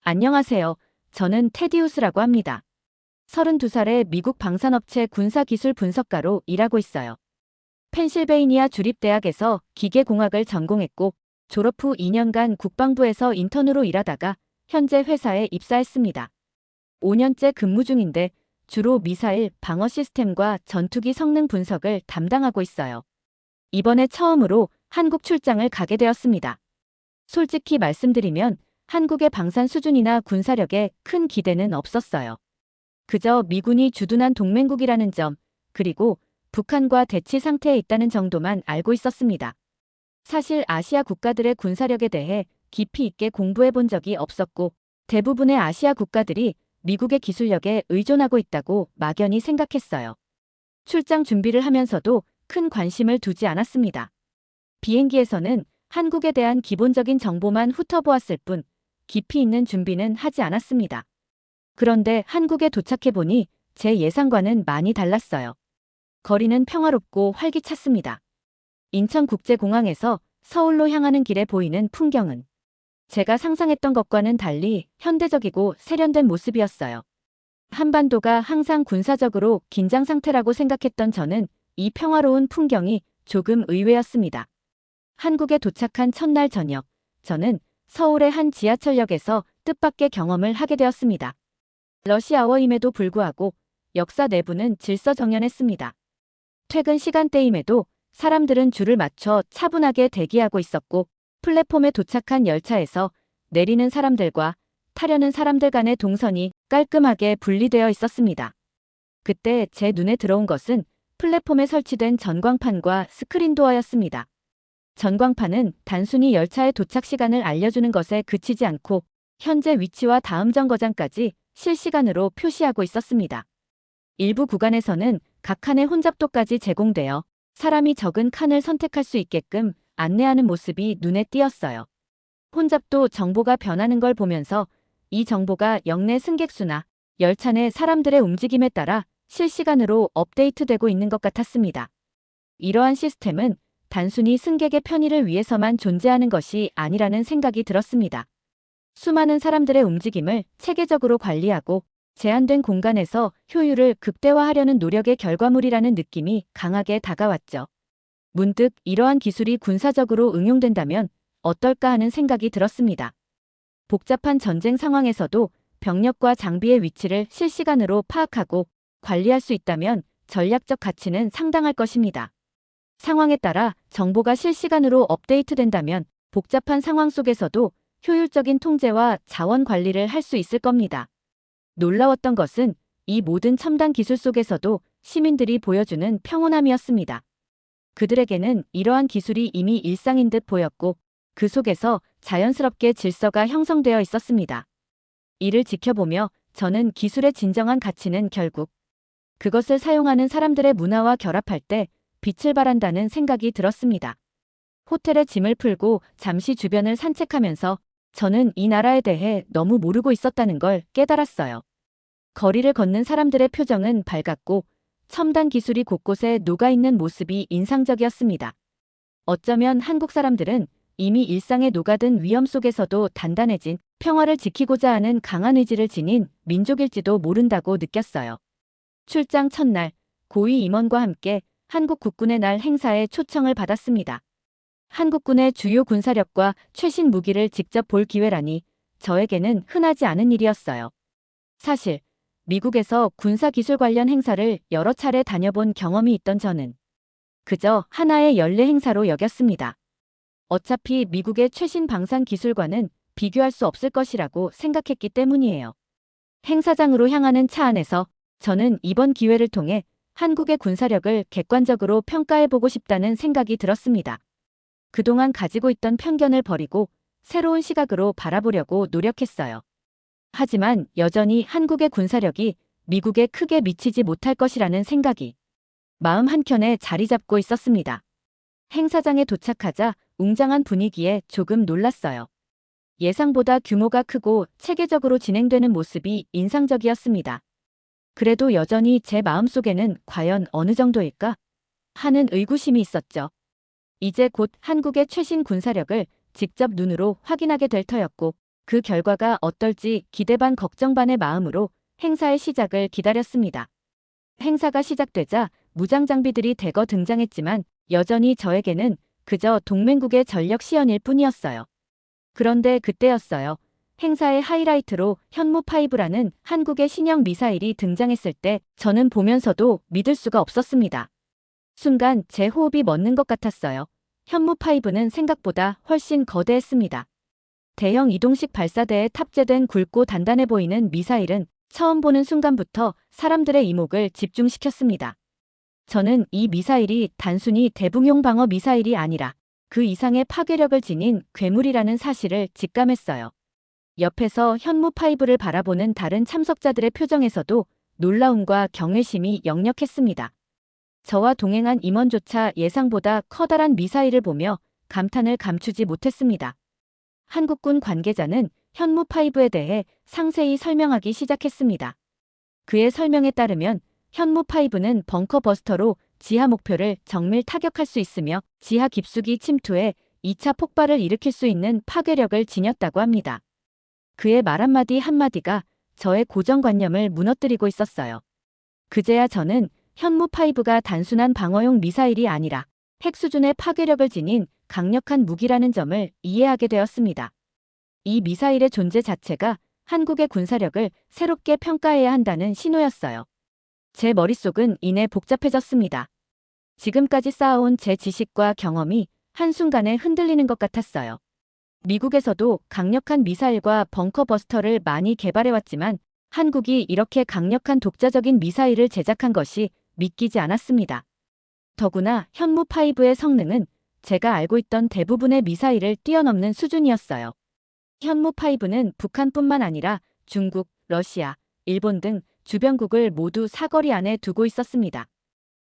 안녕하세요. 저는 테디우스라고 합니다. 32살의 미국 방산업체 군사기술 분석가로 일하고 있어요. 펜실베이니아 주립대학에서 기계공학을 전공했고 졸업 후 2년간 국방부에서 인턴으로 일하다가 현재 회사에 입사했습니다. 5년째 근무 중인데 주로 미사일 방어 시스템과 전투기 성능 분석을 담당하고 있어요. 이번에 처음으로 한국 출장을 가게 되었습니다. 솔직히 말씀드리면 한국의 방산 수준이나 군사력에 큰 기대는 없었어요. 그저 미군이 주둔한 동맹국이라는 점, 그리고 북한과 대치 상태에 있다는 정도만 알고 있었습니다. 사실 아시아 국가들의 군사력에 대해 깊이 있게 공부해 본 적이 없었고 대부분의 아시아 국가들이 미국의 기술력에 의존하고 있다고 막연히 생각했어요. 출장 준비를 하면서도 큰 관심을 두지 않았습니다. 비행기에서는 한국에 대한 기본적인 정보만 훑어보았을 뿐 깊이 있는 준비는 하지 않았습니다. 그런데 한국에 도착해보니 제 예상과는 많이 달랐어요. 거리는 평화롭고 활기찼습니다. 인천국제공항에서 서울로 향하는 길에 보이는 풍경은 제가 상상했던 것과는 달리 현대적이고 세련된 모습이었어요. 한반도가 항상 군사적으로 긴장 상태라고 생각했던 저는 이 평화로운 풍경이 조금 의외였습니다. 한국에 도착한 첫날 저녁, 저는 서울의 한 지하철역에서 뜻밖의 경험을 하게 되었습니다. 러시아워임에도 불구하고 역사 내부는 질서정연했습니다. 퇴근 시간대임에도 사람들은 줄을 맞춰 차분하게 대기하고 있었고 플랫폼에 도착한 열차에서 내리는 사람들과 타려는 사람들 간의 동선이 깔끔하게 분리되어 있었습니다. 그때 제 눈에 들어온 것은 플랫폼에 설치된 전광판과 스크린도어였습니다. 전광판은 단순히 열차의 도착 시간을 알려주는 것에 그치지 않고 현재 위치와 다음 정거장까지 실시간으로 표시하고 있었습니다. 일부 구간에서는 각 칸의 혼잡도까지 제공되어 사람이 적은 칸을 선택할 수 있게끔 안내하는 모습이 눈에 띄었어요. 혼잡도 정보가 변하는 걸 보면서 이 정보가 역내 승객 수나 열차 내 사람들의 움직임에 따라 실시간으로 업데이트되고 있는 것 같았습니다. 이러한 시스템은 단순히 승객의 편의를 위해서만 존재하는 것이 아니라는 생각이 들었습니다. 수많은 사람들의 움직임을 체계적으로 관리하고 제한된 공간에서 효율을 극대화하려는 노력의 결과물이라는 느낌이 강하게 다가왔죠. 문득 이러한 기술이 군사적으로 응용된다면 어떨까 하는 생각이 들었습니다. 복잡한 전쟁 상황에서도 병력과 장비의 위치를 실시간으로 파악하고 관리할 수 있다면 전략적 가치는 상당할 것입니다. 상황에 따라 정보가 실시간으로 업데이트된다면 복잡한 상황 속에서도 효율적인 통제와 자원 관리를 할 수 있을 겁니다. 놀라웠던 것은 이 모든 첨단 기술 속에서도 시민들이 보여주는 평온함이었습니다. 그들에게는 이러한 기술이 이미 일상인 듯 보였고 그 속에서 자연스럽게 질서가 형성되어 있었습니다. 이를 지켜보며 저는 기술의 진정한 가치는 결국 그것을 사용하는 사람들의 문화와 결합할 때 빛을 발한다는 생각이 들었습니다. 호텔에 짐을 풀고 잠시 주변을 산책하면서 저는 이 나라에 대해 너무 모르고 있었다는 걸 깨달았어요. 거리를 걷는 사람들의 표정은 밝았고 첨단 기술이 곳곳에 녹아있는 모습이 인상적이었습니다. 어쩌면 한국 사람들은 이미 일상에 녹아든 위험 속에서도 단단해진 평화를 지키고자 하는 강한 의지를 지닌 민족일지도 모른다고 느꼈어요. 출장 첫날 고위 임원과 함께 한국 국군의 날 행사에 초청을 받았습니다. 한국군의 주요 군사력과 최신 무기를 직접 볼 기회라니 저에게는 흔하지 않은 일이었어요. 사실 미국에서 군사기술 관련 행사를 여러 차례 다녀본 경험이 있던 저는 그저 하나의 연례 행사로 여겼습니다. 어차피 미국의 최신 방산 기술과는 비교할 수 없을 것이라고 생각했기 때문이에요. 행사장으로 향하는 차 안에서 저는 이번 기회를 통해 한국의 군사력을 객관적으로 평가해보고 싶다는 생각이 들었습니다. 그동안 가지고 있던 편견을 버리고 새로운 시각으로 바라보려고 노력했어요. 하지만 여전히 한국의 군사력이 미국에 크게 미치지 못할 것이라는 생각이 마음 한켠에 자리 잡고 있었습니다. 행사장에 도착하자 웅장한 분위기에 조금 놀랐어요. 예상보다 규모가 크고 체계적으로 진행되는 모습이 인상적이었습니다. 그래도 여전히 제 마음속에는 과연 어느 정도일까 하는 의구심이 있었죠. 이제 곧 한국의 최신 군사력을 직접 눈으로 확인하게 될 터였고 그 결과가 어떨지 기대 반 걱정 반의 마음으로 행사의 시작을 기다렸습니다. 행사가 시작되자 무장 장비들이 대거 등장했지만 여전히 저에게는 그저 동맹국의 전력 시연일 뿐이었어요. 그런데 그때였어요. 행사의 하이라이트로 현무5라는 한국의 신형 미사일이 등장했을 때 저는 보면서도 믿을 수가 없었습니다. 순간 제 호흡이 멎는 것 같았어요. 현무5는 생각보다 훨씬 거대했습니다. 대형 이동식 발사대에 탑재된 굵고 단단해 보이는 미사일은 처음 보는 순간부터 사람들의 이목을 집중시켰습니다. 저는 이 미사일이 단순히 대붕용 방어 미사일이 아니라 그 이상의 파괴력을 지닌 괴물이라는 사실을 직감했어요. 옆에서 현무5를 바라보는 다른 참석자들의 표정에서도 놀라움과 경외심이 역력했습니다. 저와 동행한 임원조차 예상보다 커다란 미사일을 보며 감탄을 감추지 못했습니다. 한국군 관계자는 현무5에 대해 상세히 설명하기 시작했습니다. 그의 설명에 따르면 현무5는 벙커 버스터로 지하 목표를 정밀 타격할 수 있으며 지하 깊숙이 침투해 2차 폭발을 일으킬 수 있는 파괴력을 지녔다고 합니다. 그의 말 한마디 한마디가 저의 고정관념을 무너뜨리고 있었어요. 그제야 저는 현무5가 단순한 방어용 미사일이 아니라 핵 수준의 파괴력을 지닌 강력한 무기라는 점을 이해하게 되었습니다. 이 미사일의 존재 자체가 한국의 군사력을 새롭게 평가해야 한다는 신호였어요. 제 머릿속은 이내 복잡해졌습니다. 지금까지 쌓아온 제 지식과 경험이 한순간에 흔들리는 것 같았어요. 미국에서도 강력한 미사일과 벙커 버스터를 많이 개발해왔지만 한국이 이렇게 강력한 독자적인 미사일을 제작한 것이 믿기지 않았습니다. 더구나 현무5의 성능은 제가 알고 있던 대부분의 미사일을 뛰어넘는 수준이었어요. 현무5는 북한뿐만 아니라 중국, 러시아, 일본 등 주변국을 모두 사거리 안에 두고 있었습니다.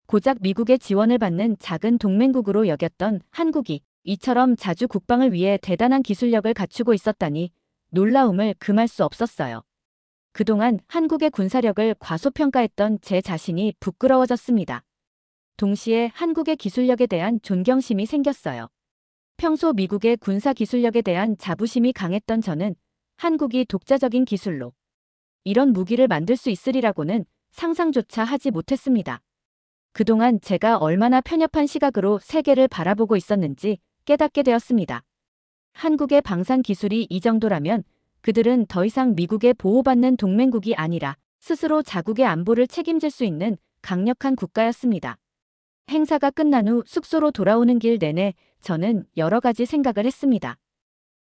고작 미국의 지원을 받는 작은 동맹국으로 여겼던 한국이 이처럼 자주 국방을 위해 대단한 기술력을 갖추고 있었다니 놀라움을 금할 수 없었어요. 그동안 한국의 군사력을 과소평가했던 제 자신이 부끄러워졌습니다. 동시에 한국의 기술력에 대한 존경심이 생겼어요. 평소 미국의 군사 기술력에 대한 자부심이 강했던 저는 한국이 독자적인 기술로 이런 무기를 만들 수 있으리라고는 상상조차 하지 못했습니다. 그동안 제가 얼마나 편협한 시각으로 세계를 바라보고 있었는지 깨닫게 되었습니다. 한국의 방산 기술이 이 정도라면 그들은 더 이상 미국의 보호받는 동맹국이 아니라 스스로 자국의 안보를 책임질 수 있는 강력한 국가였습니다. 행사가 끝난 후 숙소로 돌아오는 길 내내 저는 여러 가지 생각을 했습니다.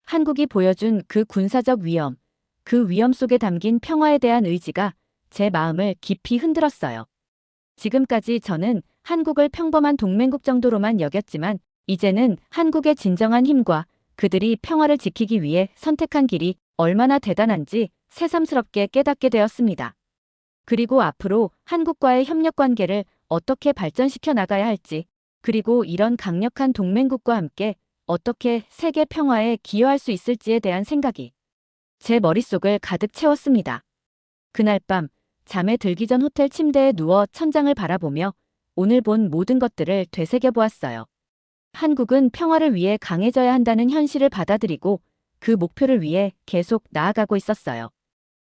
한국이 보여준 그 군사적 위험, 그 위험 속에 담긴 평화에 대한 의지가 제 마음을 깊이 흔들었어요. 지금까지 저는 한국을 평범한 동맹국 정도로만 여겼지만 이제는 한국의 진정한 힘과 그들이 평화를 지키기 위해 선택한 길이 얼마나 대단한지 새삼스럽게 깨닫게 되었습니다. 그리고 앞으로 한국과의 협력 관계를 어떻게 발전시켜 나가야 할지, 그리고 이런 강력한 동맹국과 함께 어떻게 세계 평화에 기여할 수 있을지에 대한 생각이 제 머릿속을 가득 채웠습니다. 그날 밤 잠에 들기 전 호텔 침대에 누워 천장을 바라보며 오늘 본 모든 것들을 되새겨보았어요. 한국은 평화를 위해 강해져야 한다는 현실을 받아들이고 그 목표를 위해 계속 나아가고 있었어요.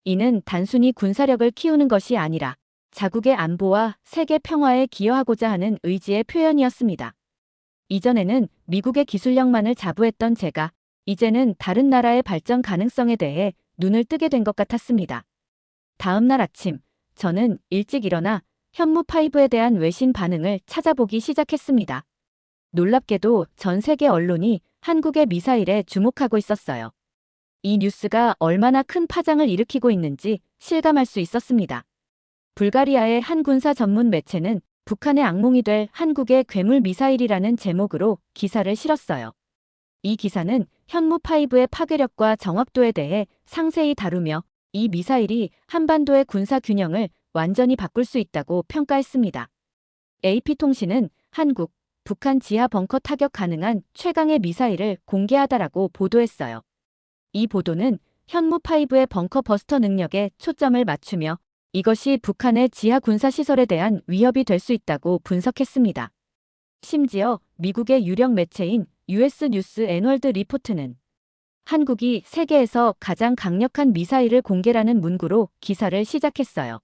이는 단순히 군사력을 키우는 것이 아니라 자국의 안보와 세계 평화에 기여하고자 하는 의지의 표현이었습니다. 이전에는 미국의 기술력만을 자부했던 제가 이제는 다른 나라의 발전 가능성에 대해 눈을 뜨게 된 것 같았습니다. 다음 날 아침, 저는 일찍 일어나 현무5에 대한 외신 반응을 찾아보기 시작했습니다. 놀랍게도 전 세계 언론이 한국의 미사일에 주목하고 있었어요. 이 뉴스가 얼마나 큰 파장을 일으키고 있는지 실감할 수 있었습니다. 불가리아의 한 군사 전문 매체는 북한의 악몽이 될 한국의 괴물 미사일이라는 제목으로 기사를 실었어요. 이 기사는 현무5의 파괴력과 정확도에 대해 상세히 다루며 이 미사일이 한반도의 군사 균형을 완전히 바꿀 수 있다고 평가했습니다. AP통신은 한국, 북한 지하 벙커 타격 가능한 최강의 미사일을 공개하다라고 보도했어요. 이 보도는 현무5의 벙커 버스터 능력에 초점을 맞추며 이것이 북한의 지하 군사 시설에 대한 위협이 될 수 있다고 분석했습니다. 심지어 미국의 유력 매체인 US 뉴스 애널드 리포트는 한국이 세계에서 가장 강력한 미사일을 공개라는 문구로 기사를 시작했어요.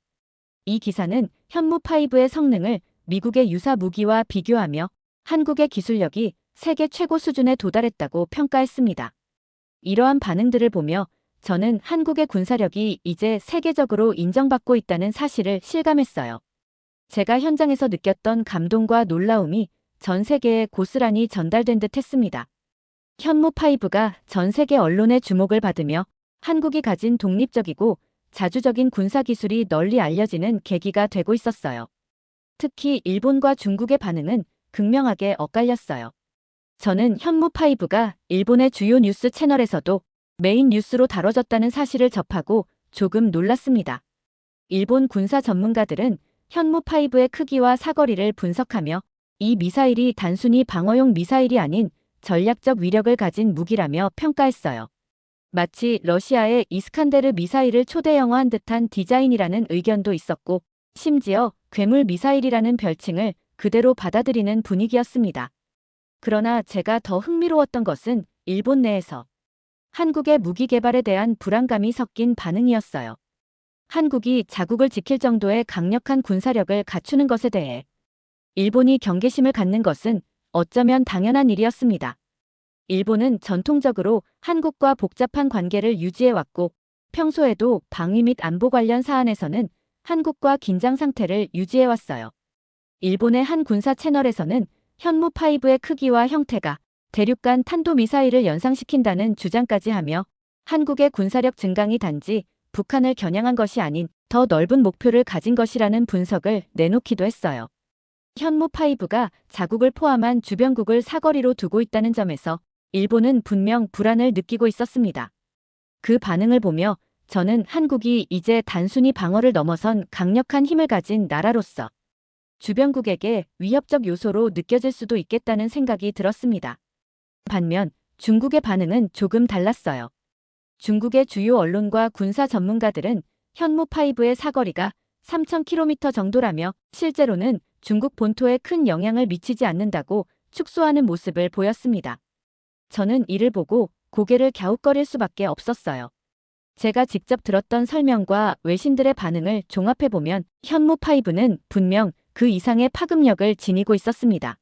이 기사는 현무5의 성능을 미국의 유사 무기와 비교하며 한국의 기술력이 세계 최고 수준에 도달했다고 평가했습니다. 이러한 반응들을 보며 저는 한국의 군사력이 이제 세계적으로 인정받고 있다는 사실을 실감했어요. 제가 현장에서 느꼈던 감동과 놀라움이 전 세계에 고스란히 전달된 듯 했습니다. 현무5가 전 세계 언론의 주목을 받으며 한국이 가진 독립적이고 자주적인 군사기술이 널리 알려지는 계기가 되고 있었어요. 특히 일본과 중국의 반응은 극명하게 엇갈렸어요. 저는 현무5가 일본의 주요 뉴스 채널에서도 메인 뉴스로 다뤄졌다는 사실을 접하고 조금 놀랐습니다. 일본 군사 전문가들은 현무5의 크기와 사거리를 분석하며 이 미사일이 단순히 방어용 미사일이 아닌 전략적 위력을 가진 무기라며 평가했어요. 마치 러시아의 이스칸데르 미사일을 초대형화한 듯한 디자인이라는 의견도 있었고, 심지어 괴물 미사일이라는 별칭을 그대로 받아들이는 분위기였습니다. 그러나 제가 더 흥미로웠던 것은 일본 내에서 한국의 무기 개발에 대한 불안감이 섞인 반응이었어요. 한국이 자국을 지킬 정도의 강력한 군사력을 갖추는 것에 대해 일본이 경계심을 갖는 것은 어쩌면 당연한 일이었습니다. 일본은 전통적으로 한국과 복잡한 관계를 유지해왔고 평소에도 방위 및 안보 관련 사안에서는 한국과 긴장 상태를 유지해왔어요. 일본의 한 군사 채널에서는 현무5의 크기와 형태가 대륙간 탄도미사일을 연상시킨다는 주장까지 하며 한국의 군사력 증강이 단지 북한을 겨냥한 것이 아닌 더 넓은 목표를 가진 것이라는 분석을 내놓기도 했어요. 현무5가 자국을 포함한 주변국을 사거리로 두고 있다는 점에서 일본은 분명 불안을 느끼고 있었습니다. 그 반응을 보며 저는 한국이 이제 단순히 방어를 넘어선 강력한 힘을 가진 나라로서 주변국에게 위협적 요소로 느껴질 수도 있겠다는 생각이 들었습니다. 반면 중국의 반응은 조금 달랐어요. 중국의 주요 언론과 군사 전문가들은 현무5의 사거리가 3,000km 정도라며 실제로는 중국 본토에 큰 영향을 미치지 않는다고 축소하는 모습을 보였습니다. 저는 이를 보고 고개를 갸웃거릴 수밖에 없었어요. 제가 직접 들었던 설명과 외신들의 반응을 종합해보면 현무5는 분명 그 이상의 파급력을 지니고 있었습니다.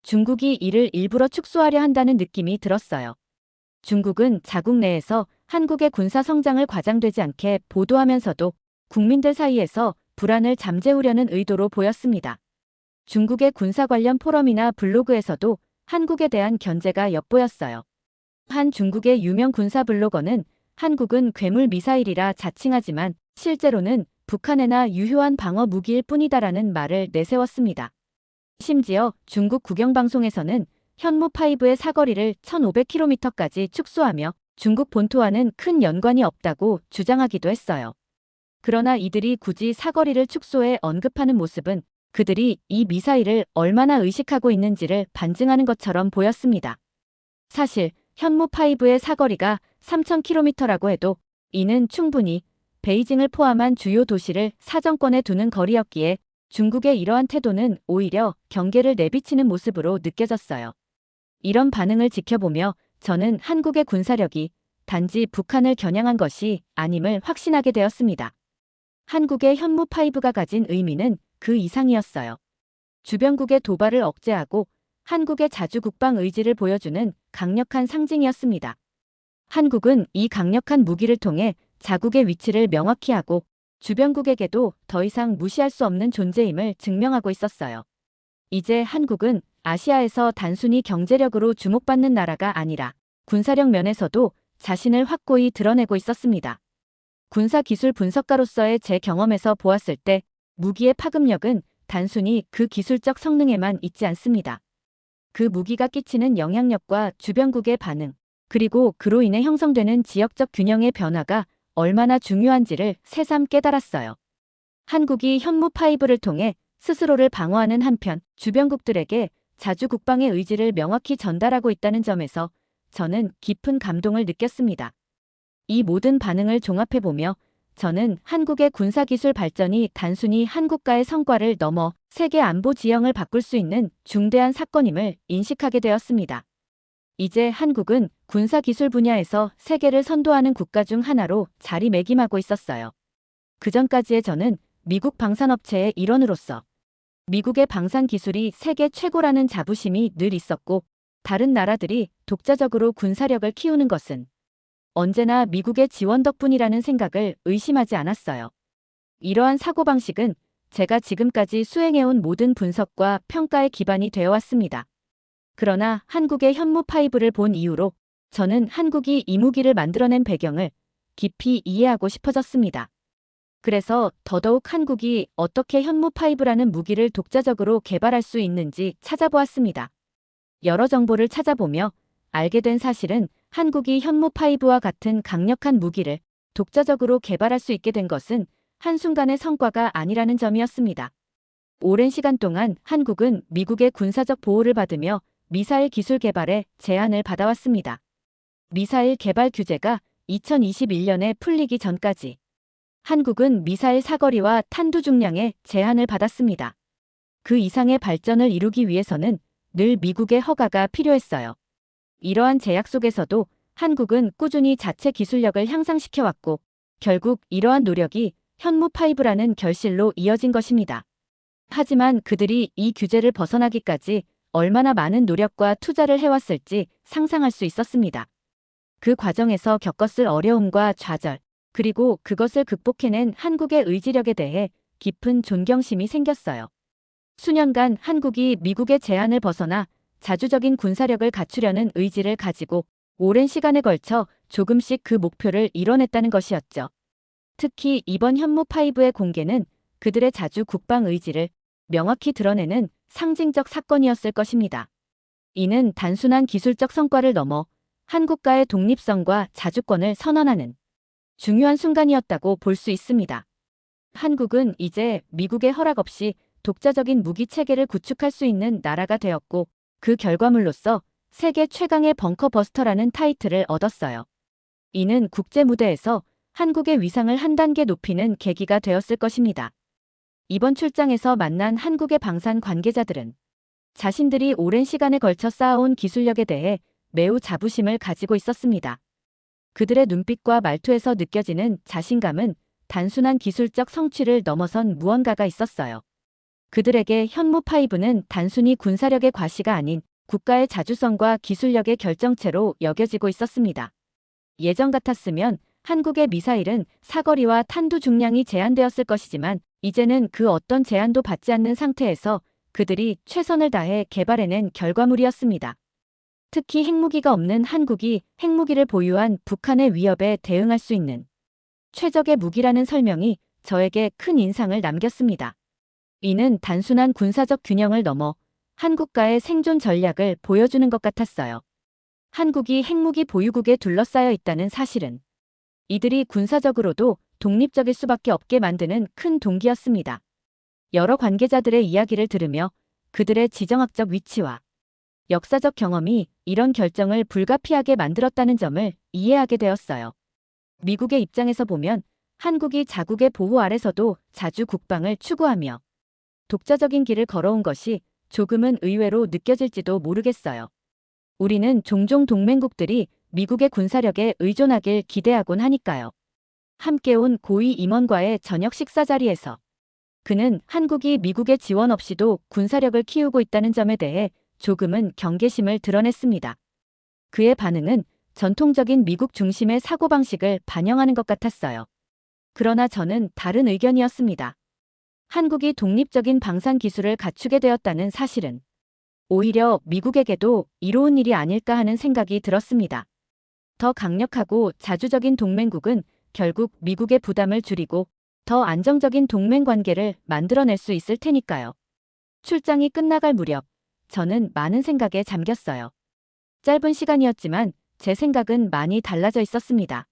중국이 이를 일부러 축소하려 한다는 느낌이 들었어요. 중국은 자국 내에서 한국의 군사 성장을 과장되지 않게 보도하면서도 국민들 사이에서 불안을 잠재우려는 의도로 보였습니다. 중국의 군사 관련 포럼이나 블로그에서도 한국에 대한 견제가 엿보였어요. 한 중국의 유명 군사 블로거는 한국은 괴물 미사일이라 자칭하지만 실제로는 북한에나 유효한 방어 무기일 뿐이다라는 말을 내세웠습니다. 심지어 중국 국영방송에서는 현무5의 사거리를 1,500km까지 축소하며 중국 본토와는 큰 연관이 없다고 주장하기도 했어요. 그러나 이들이 굳이 사거리를 축소해 언급하는 모습은 그들이 이 미사일을 얼마나 의식하고 있는지를 반증하는 것처럼 보였습니다. 사실 현무5의 사거리가 3,000km라고 해도 이는 충분히 베이징을 포함한 주요 도시를 사정권에 두는 거리였기에 중국의 이러한 태도는 오히려 경계를 내비치는 모습으로 느껴졌어요. 이런 반응을 지켜보며 저는 한국의 군사력이 단지 북한을 겨냥한 것이 아님을 확신하게 되었습니다. 한국의 현무5가 가진 의미는 그 이상이었어요. 주변국의 도발을 억제하고 한국의 자주국방 의지를 보여주는 강력한 상징이었습니다. 한국은 이 강력한 무기를 통해 자국의 위치를 명확히 하고 주변국에게도 더 이상 무시할 수 없는 존재임을 증명하고 있었어요. 이제 한국은 아시아에서 단순히 경제력으로 주목받는 나라가 아니라 군사력 면에서도 자신을 확고히 드러내고 있었습니다. 군사기술 분석가로서의 제 경험에서 보았을 때 무기의 파급력은 단순히 그 기술적 성능에만 있지 않습니다. 그 무기가 끼치는 영향력과 주변국의 반응, 그리고 그로 인해 형성되는 지역적 균형의 변화가 얼마나 중요한지를 새삼 깨달았어요. 한국이 현무5를 통해 스스로를 방어하는 한편 주변국들에게 자주 국방의 의지를 명확히 전달하고 있다는 점에서 저는 깊은 감동을 느꼈습니다. 이 모든 반응을 종합해보며 저는 한국의 군사기술 발전이 단순히 한국가의 성과를 넘어 세계 안보 지형을 바꿀 수 있는 중대한 사건임을 인식하게 되었습니다. 이제 한국은 군사기술 분야에서 세계를 선도하는 국가 중 하나로 자리매김하고 있었어요. 그전까지의 저는 미국 방산업체의 일원으로서 미국의 방산 기술이 세계 최고라는 자부심이 늘 있었고 다른 나라들이 독자적으로 군사력을 키우는 것은 언제나 미국의 지원 덕분이라는 생각을 의심하지 않았어요. 이러한 사고방식은 제가 지금까지 수행해온 모든 분석과 평가의 기반이 되어 왔습니다. 그러나 한국의 현무5를 본 이후로 저는 한국이 이 무기를 만들어낸 배경을 깊이 이해하고 싶어졌습니다. 그래서 더더욱 한국이 어떻게 현무5라는 무기를 독자적으로 개발할 수 있는지 찾아보았습니다. 여러 정보를 찾아보며 알게 된 사실은 한국이 현무5와 같은 강력한 무기를 독자적으로 개발할 수 있게 된 것은 한순간의 성과가 아니라는 점이었습니다. 오랜 시간 동안 한국은 미국의 군사적 보호를 받으며 미사일 기술 개발에 제한을 받아왔습니다. 미사일 개발 규제가 2021년에 풀리기 전까지 한국은 미사일 사거리와 탄두 중량에 제한을 받았습니다. 그 이상의 발전을 이루기 위해서는 늘 미국의 허가가 필요했어요. 이러한 제약 속에서도 한국은 꾸준히 자체 기술력을 향상시켜왔고 결국 이러한 노력이 현무5라는 결실로 이어진 것입니다. 하지만 그들이 이 규제를 벗어나기까지 얼마나 많은 노력과 투자를 해왔을지 상상할 수 있었습니다. 그 과정에서 겪었을 어려움과 좌절, 그리고 그것을 극복해낸 한국의 의지력에 대해 깊은 존경심이 생겼어요. 수년간 한국이 미국의 제한을 벗어나 자주적인 군사력을 갖추려는 의지를 가지고 오랜 시간에 걸쳐 조금씩 그 목표를 이뤄냈다는 것이었죠. 특히 이번 현무5의 공개는 그들의 자주 국방 의지를 명확히 드러내는 상징적 사건이었을 것입니다. 이는 단순한 기술적 성과를 넘어 한국가의 독립성과 자주권을 선언하는 중요한 순간이었다고 볼 수 있습니다. 한국은 이제 미국의 허락 없이 독자적인 무기 체계를 구축할 수 있는 나라가 되었고 그 결과물로서 세계 최강의 벙커버스터라는 타이틀을 얻었어요. 이는 국제 무대에서 한국의 위상을 한 단계 높이는 계기가 되었을 것입니다. 이번 출장에서 만난 한국의 방산 관계자들은 자신들이 오랜 시간에 걸쳐 쌓아온 기술력에 대해 매우 자부심을 가지고 있었습니다. 그들의 눈빛과 말투에서 느껴지는 자신감은 단순한 기술적 성취를 넘어선 무언가가 있었어요. 그들에게 현무5는 단순히 군사력의 과시가 아닌 국가의 자주성과 기술력의 결정체로 여겨지고 있었습니다. 예전 같았으면 한국의 미사일은 사거리와 탄두 중량이 제한되었을 것이지만 이제는 그 어떤 제한도 받지 않는 상태에서 그들이 최선을 다해 개발해낸 결과물이었습니다. 특히 핵무기가 없는 한국이 핵무기를 보유한 북한의 위협에 대응할 수 있는 최적의 무기라는 설명이 저에게 큰 인상을 남겼습니다. 이는 단순한 군사적 균형을 넘어 한국가의 생존 전략을 보여주는 것 같았어요. 한국이 핵무기 보유국에 둘러싸여 있다는 사실은 이들이 군사적으로도 독립적일 수밖에 없게 만드는 큰 동기였습니다. 여러 관계자들의 이야기를 들으며 그들의 지정학적 위치와 역사적 경험이 이런 결정을 불가피하게 만들었다는 점을 이해하게 되었어요. 미국의 입장에서 보면 한국이 자국의 보호 아래서도 자주 국방을 추구하며 독자적인 길을 걸어온 것이 조금은 의외로 느껴질지도 모르겠어요. 우리는 종종 동맹국들이 미국의 군사력에 의존하길 기대하곤 하니까요. 함께 온 고위 임원과의 저녁 식사 자리에서 그는 한국이 미국의 지원 없이도 군사력을 키우고 있다는 점에 대해 조금은 경계심을 드러냈습니다. 그의 반응은 전통적인 미국 중심의 사고방식을 반영하는 것 같았어요. 그러나 저는 다른 의견이었습니다. 한국이 독립적인 방산 기술을 갖추게 되었다는 사실은 오히려 미국에게도 이로운 일이 아닐까 하는 생각이 들었습니다. 더 강력하고 자주적인 동맹국은 결국 미국의 부담을 줄이고 더 안정적인 동맹 관계를 만들어낼 수 있을 테니까요. 출장이 끝나갈 무렵 저는 많은 생각에 잠겼어요. 짧은 시간이었지만 제 생각은 많이 달라져 있었습니다.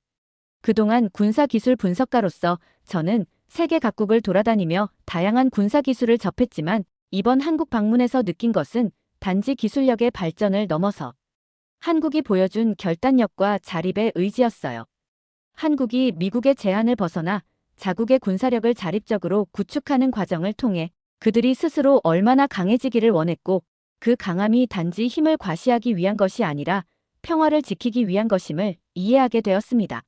그동안 군사기술 분석가로서 저는 세계 각국을 돌아다니며 다양한 군사기술을 접했지만 이번 한국 방문에서 느낀 것은 단지 기술력의 발전을 넘어서 한국이 보여준 결단력과 자립의 의지였어요. 한국이 미국의 제한을 벗어나 자국의 군사력을 자립적으로 구축하는 과정을 통해 그들이 스스로 얼마나 강해지기를 원했고 그 강함이 단지 힘을 과시하기 위한 것이 아니라 평화를 지키기 위한 것임을 이해하게 되었습니다.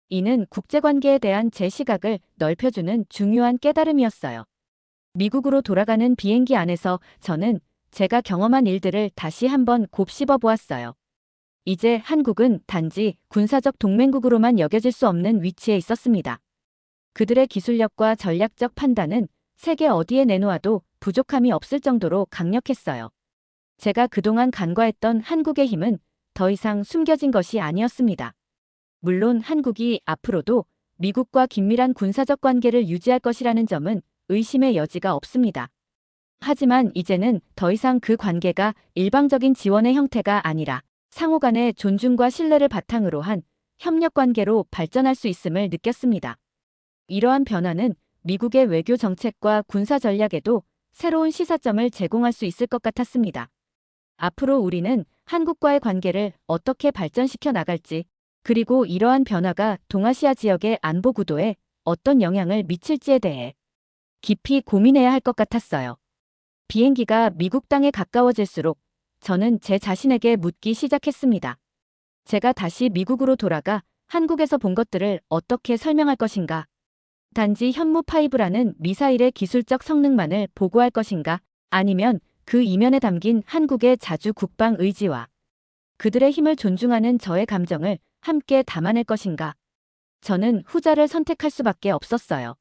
이는 국제관계에 대한 제 시각을 넓혀주는 중요한 깨달음이었어요. 미국으로 돌아가는 비행기 안에서 저는 제가 경험한 일들을 다시 한번 곱씹어 보았어요. 이제 한국은 단지 군사적 동맹국으로만 여겨질 수 없는 위치에 있었습니다. 그들의 기술력과 전략적 판단은 세계 어디에 내놓아도 부족함이 없을 정도로 강력했어요. 제가 그동안 간과했던 한국의 힘은 더 이상 숨겨진 것이 아니었습니다. 물론 한국이 앞으로도 미국과 긴밀한 군사적 관계를 유지할 것이라는 점은 의심의 여지가 없습니다. 하지만 이제는 더 이상 그 관계가 일방적인 지원의 형태가 아니라 상호 간의 존중과 신뢰를 바탕으로 한 협력 관계로 발전할 수 있음을 느꼈습니다. 이러한 변화는 미국의 외교 정책과 군사 전략에도 새로운 시사점을 제공할 수 있을 것 같았습니다. 앞으로 우리는 한국과의 관계를 어떻게 발전시켜 나갈지, 그리고 이러한 변화가 동아시아 지역의 안보 구도에 어떤 영향을 미칠지에 대해 깊이 고민해야 할 것 같았어요. 비행기가 미국 땅에 가까워질수록 저는 제 자신에게 묻기 시작했습니다. 제가 다시 미국으로 돌아가 한국에서 본 것들을 어떻게 설명할 것인가? 단지 현무5라는 미사일의 기술적 성능만을 보고할 것인가? 아니면 그 이면에 담긴 한국의 자주 국방 의지와 그들의 힘을 존중하는 저의 감정을 함께 담아낼 것인가? 저는 후자를 선택할 수밖에 없었어요.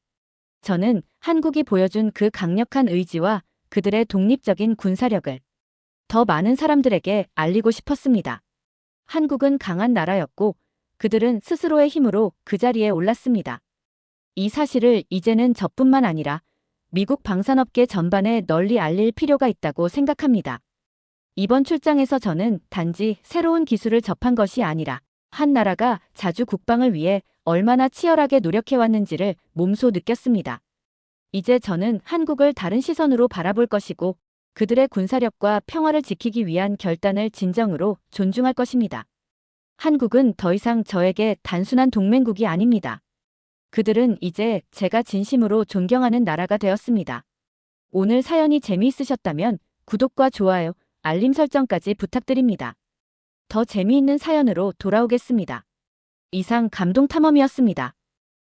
저는 한국이 보여준 그 강력한 의지와 그들의 독립적인 군사력을 더 많은 사람들에게 알리고 싶었습니다. 한국은 강한 나라였고 그들은 스스로의 힘으로 그 자리에 올랐습니다. 이 사실을 이제는 저뿐만 아니라 미국 방산업계 전반에 널리 알릴 필요가 있다고 생각합니다. 이번 출장에서 저는 단지 새로운 기술을 접한 것이 아니라 한 나라가 자주 국방을 위해 얼마나 치열하게 노력해왔는지를 몸소 느꼈습니다. 이제 저는 한국을 다른 시선으로 바라볼 것이고 그들의 군사력과 평화를 지키기 위한 결단을 진정으로 존중할 것입니다. 한국은 더 이상 저에게 단순한 동맹국이 아닙니다. 그들은 이제 제가 진심으로 존경하는 나라가 되었습니다. 오늘 사연이 재미있으셨다면 구독과 좋아요, 알림 설정까지 부탁드립니다. 더 재미있는 사연으로 돌아오겠습니다. 이상 감동탐험이었습니다.